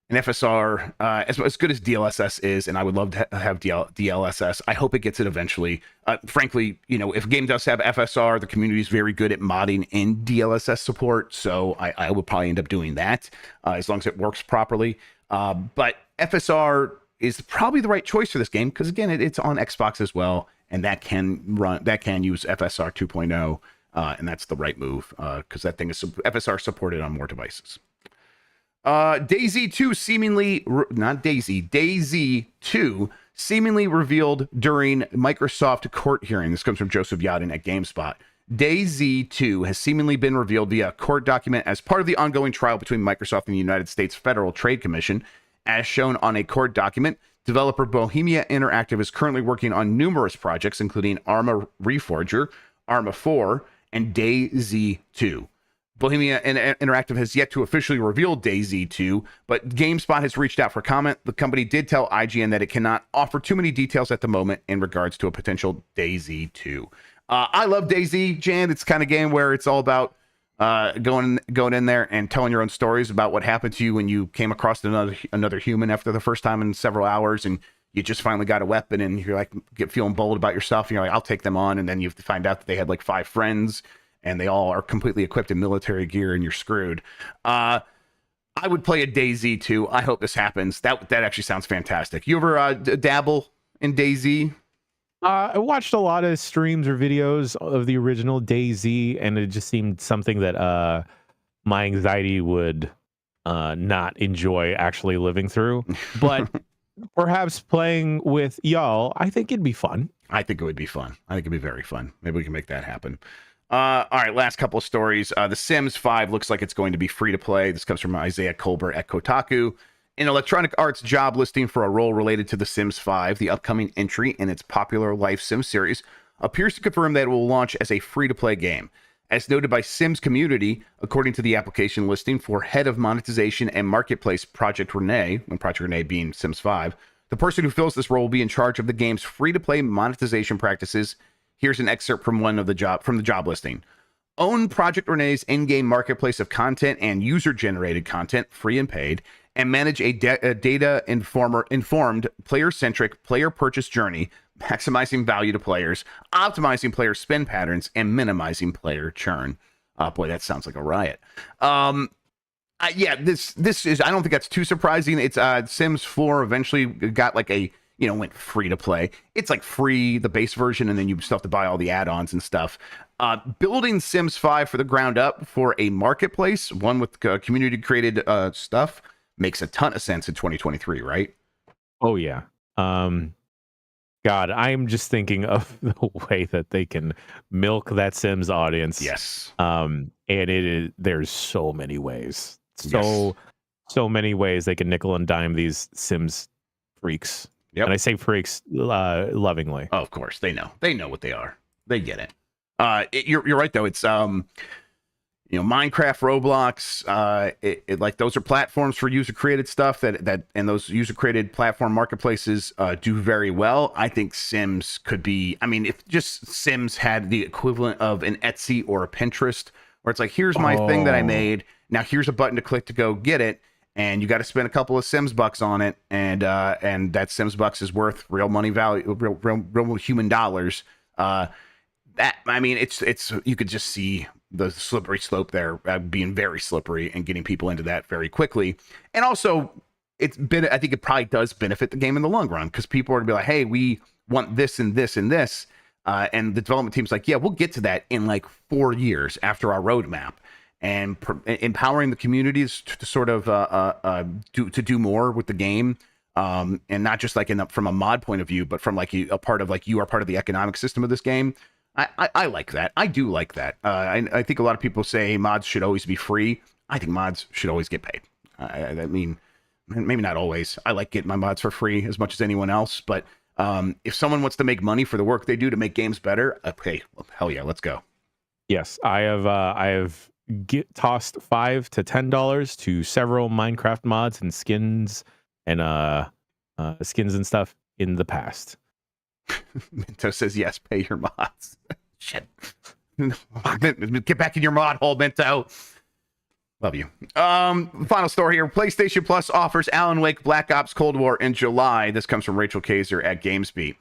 an FSR, as good as DLSS is, and I would love to have DLSS, I hope it gets it eventually. Frankly, if a game does have FSR, the community is very good at modding in DLSS support, so I will probably end up doing that as long as it works properly. But FSR is probably the right choice for this game because, again, it's on Xbox as well, and that can use FSR 2.0, and that's the right move because that thing is FSR supported on more devices. DayZ 2 DayZ 2 seemingly revealed during Microsoft court hearing. This comes from Joseph Yadin at GameSpot. DayZ 2 has seemingly been revealed via court document as part of the ongoing trial between Microsoft and the United States Federal Trade Commission. As shown on a court document, developer Bohemia Interactive is currently working on numerous projects, including Arma Reforger, Arma 4, and DayZ 2. Bohemia Interactive has yet to officially reveal DayZ 2, but GameSpot has reached out for comment. The company did tell IGN that it cannot offer too many details at the moment in regards to a potential DayZ 2. I love DayZ, Jan. It's kind of game where it's all about going in there and telling your own stories about what happened to you when you came across another human after the first time in several hours, and you just finally got a weapon, and you're like feeling bold about yourself, and you're like, I'll take them on, and then you have to find out that they had like 5 friends, and they all are completely equipped in military gear, and you're screwed. I would play a DayZ 2. I hope this happens. That actually sounds fantastic. You ever dabble in DayZ? I watched a lot of streams or videos of the original DayZ, and it just seemed something that my anxiety would not enjoy actually living through. But perhaps playing with y'all, I think it'd be fun. I think it would be fun. I think it'd be very fun. Maybe we can make that happen. All right, last couple of stories. The Sims 5 looks like it's going to be free to play. This comes from Isaiah Colbert at Kotaku. An Electronic Arts job listing for a role related to The Sims 5, the upcoming entry in its popular Life Sim series, appears to confirm that it will launch as a free-to-play game. As noted by Sims Community, according to the application listing for Head of Monetization and Marketplace Project Renee, when Project Renee being Sims 5, the person who fills this role will be in charge of the game's free-to-play monetization practices. Here's an excerpt from the job listing. Own Project Renee's in-game marketplace of content and user-generated content, free and paid, and manage a data-informed, player-centric player purchase journey, maximizing value to players, optimizing player spend patterns, and minimizing player churn. Boy, that sounds like a riot. This is, I don't think that's too surprising. It's Sims 4 eventually got like went free to play. It's like free, the base version, and then you still have to buy all the add-ons and stuff. Building Sims 5 for the ground up for a marketplace, one with community created stuff, makes a ton of sense in 2023, right? Oh yeah. God, I'm just thinking of the way that they can milk that Sims audience. Yes. And there's so many ways. So many ways they can nickel and dime these Sims freaks. Yep. And I say freaks lovingly. Oh, of course, they know what they are. They get it. You're right though. It's Minecraft, Roblox, like those are platforms for user created stuff that and those user created platform marketplaces do very well. I think Sims could be, if just Sims had the equivalent of an Etsy or a Pinterest, where it's like, here's my thing that I made. Now here's a button to click to go get it. And you got to spend a couple of Sims bucks on it. And that Sims bucks is worth real money value, real human dollars. It's you could just see the slippery slope there being very slippery and getting people into that very quickly. And also, I think it probably does benefit the game in the long run, because people are going to be like, hey, we want this and this and this. And the development team's like, yeah, we'll get to that in like 4 years after our roadmap. And empowering the communities to sort of do more with the game. And not just like from a mod point of view, but from like you are part of the economic system of this game. I like that. I do like that. I think a lot of people say mods should always be free. I think mods should always get paid. I mean, maybe not always. I like getting my mods for free as much as anyone else. But if someone wants to make money for the work they do to make games better, hey, well, hell yeah, let's go. Yes, I have tossed $5 to $10 to several Minecraft mods and skins and stuff in the past. Minto says yes, pay your mods. Shit. Get back in your mod hole, Minto. Love you. Final story here. PlayStation Plus offers Alan Wake Black Ops Cold War in July. This comes from Rachel Kaiser at GamesBeat.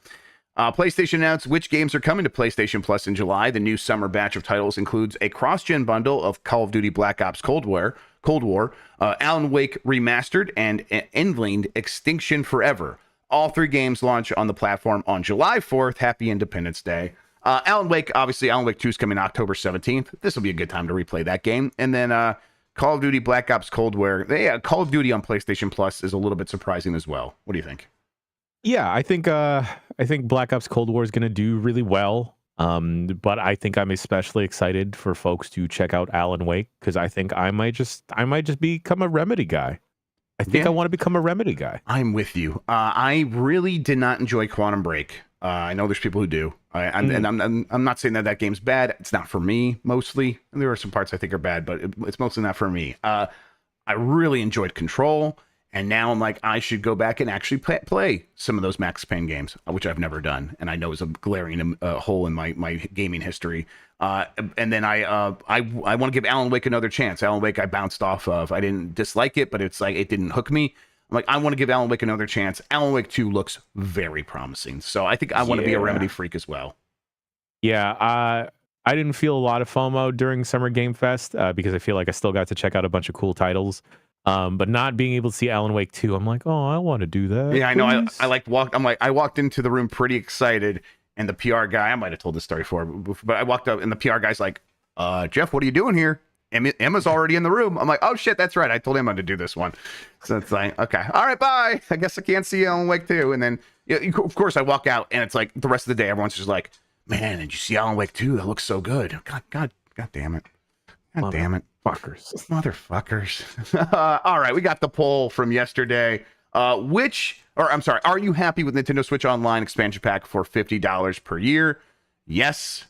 PlayStation announced which games are coming to PlayStation Plus in July. The new summer batch of titles includes a cross-gen bundle of Call of Duty Black Ops Cold War, Alan Wake Remastered, and Endling Extinction Forever. All 3 games launch on the platform on July 4th. Happy Independence Day. Alan Wake 2 is coming October 17th. This will be a good time to replay that game. And then Call of Duty Black Ops Cold War. Call of Duty on PlayStation Plus is a little bit surprising as well. What do you think? Yeah, I think Black Ops Cold War is going to do really well. But I think I'm especially excited for folks to check out Alan Wake, because I think I might just become a Remedy guy. I think I want to become a Remedy guy. I'm with you. I really did not enjoy Quantum Break. I know there's people who do. And I'm not saying that game's bad. It's not for me mostly. And there are some parts I think are bad, but it's mostly not for me. I really enjoyed Control, and now I'm like, I should go back and actually play some of those Max Payne games, which I've never done, and I know is a glaring hole in my gaming history. And then I want to give Alan Wake another chance. Alan Wake I bounced off of. I didn't dislike it, but it's like it didn't hook me. I'm like, I want to give Alan Wake another chance. Alan Wake 2 looks very promising. So I think I want to be a Remedy freak as well. Yeah, I didn't feel a lot of FOMO during Summer Game Fest because I feel like I still got to check out a bunch of cool titles. But not being able to see Alan Wake 2, I'm like, oh, I want to do that. Yeah, I know. I walked into the room pretty excited, and the PR guy, I might have told this story before, but I walked up and the PR guy's like, Jeff, what are you doing here? Emma's already in the room. I'm like, oh shit, that's right. I told Emma to do this one. So it's like, okay, all right, bye. I guess I can't see Alan Wake 2. And then, of course, I walk out, and it's like the rest of the day, everyone's just like, man, did you see Alan Wake 2? That looks so good. God damn it. God damn it. Motherfuckers. All right, we got the poll from yesterday. Are you happy with Nintendo Switch Online expansion pack for $50 per year? Yes.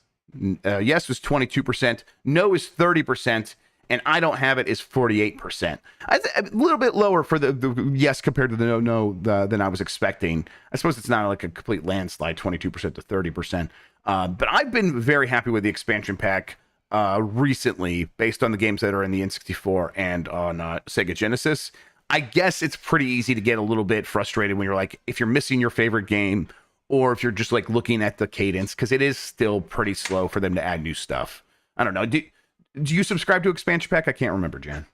Yes was 22%. No is 30%. And I don't have it is 48%. A little bit lower for the yes compared to the no than I was expecting. I suppose it's not like a complete landslide, 22% to 30%. But I've been very happy with the expansion pack recently, based on the games that are in the N64 and on Sega Genesis. I guess it's pretty easy to get a little bit frustrated when you're like, if you're missing your favorite game, or if you're just like looking at the cadence, because it is still pretty slow for them to add new stuff. I don't know. Do you subscribe to expansion pack? I can't remember, Jan.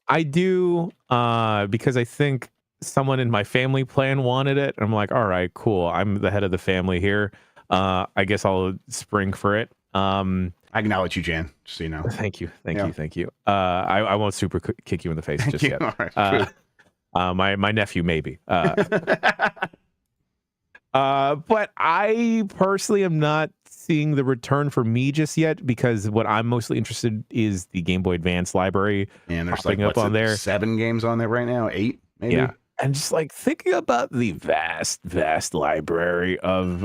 I do, because I think someone in my family plan wanted it. I'm like, all right, cool. I'm the head of the family here. I guess I'll spring for it. I acknowledge you, Jan, just so you know. Thank you. I won't super kick you in the face just yet. All right, my nephew, maybe. But I personally am not seeing the return for me just yet, because what I'm mostly interested is the Game Boy Advance library. And there's like up on there 7 games on there right now, 8 maybe. Yeah, and just like thinking about the vast library of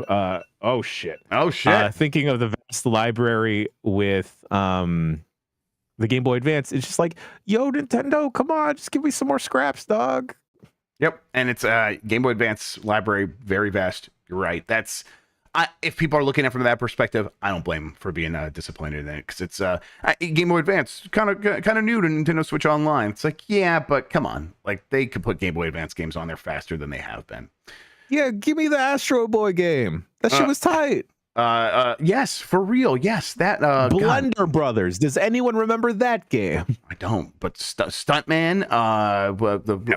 thinking of the vast library with the Game Boy Advance, it's just like, yo, Nintendo, come on, just give me some more scraps, dog. Yep, and it's Game Boy Advance library, very vast. You're right. If people are looking at it from that perspective, I don't blame them for being disappointed in it, because it's Game Boy Advance, kind of new to Nintendo Switch Online. It's like, yeah, but come on, like they could put Game Boy Advance games on there faster than they have been. Yeah, give me the Astro Boy game. That shit was tight. Yes, for real. Yes, that Blender Brothers. Does anyone remember that game? I don't, but Stuntman,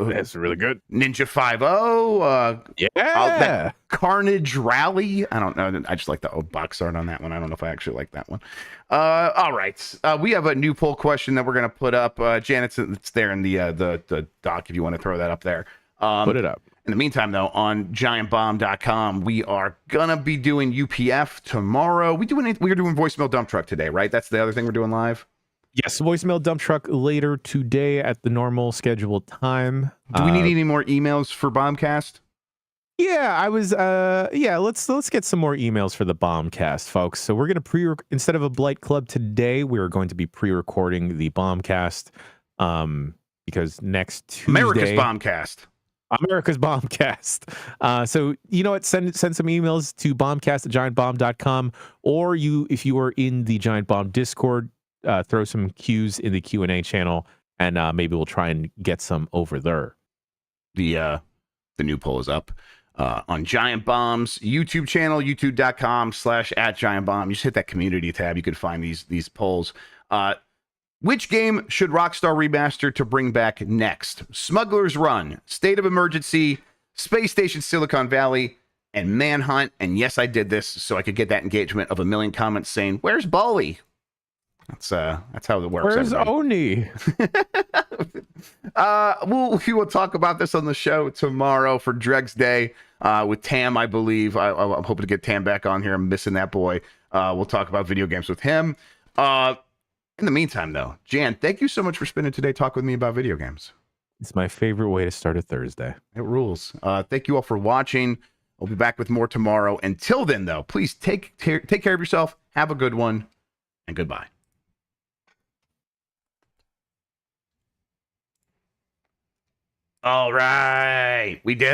that's really good. Ninja 5-0, that Carnage Rally. I don't know. I just like the old box art on that one. I don't know if I actually like that one. All right. We have a new poll question that we're gonna put up. Jan, it's there in the doc if you want to throw that up there. Put it up. In the meantime, though, on giantbomb.com, we are gonna be doing UPF tomorrow. We're doing voicemail dump truck today, right? That's the other thing we're doing live. Yes, voicemail dump truck later today at the normal scheduled time. Do we need any more emails for Bombcast? Yeah, I was. Let's get some more emails for the Bombcast, folks. So we're gonna instead of a Blight Club today, we're going to be pre-recording the Bombcast, because next Tuesday, America's Bombcast. So you know what? Send some emails to bombcast@giantbomb.com, or if you are in the Giant Bomb Discord, throw some cues in the Q&A channel, and maybe we'll try and get some over there. The new poll is up on Giant Bomb's YouTube channel, youtube.com/@giantbomb. You just hit that community tab. You could find these polls. Which game should Rockstar remaster to bring back next? Smuggler's Run, State of Emergency, Space Station Silicon Valley, and Manhunt. And yes, I did this so I could get that engagement of 1 million comments saying, "Where's Bali?" That's how it works. Where's Oni? We will talk about this on the show tomorrow for Dregs Day with Tam, I believe. I'm hoping to get Tam back on here. I'm missing that boy. We'll talk about video games with him. In the meantime, though, Jan, thank you so much for spending today talking with me about video games. It's my favorite way to start a Thursday. It rules. Thank you all for watching. We'll be back with more tomorrow. Until then, though, please take care of yourself. Have a good one, and goodbye. All right. We did.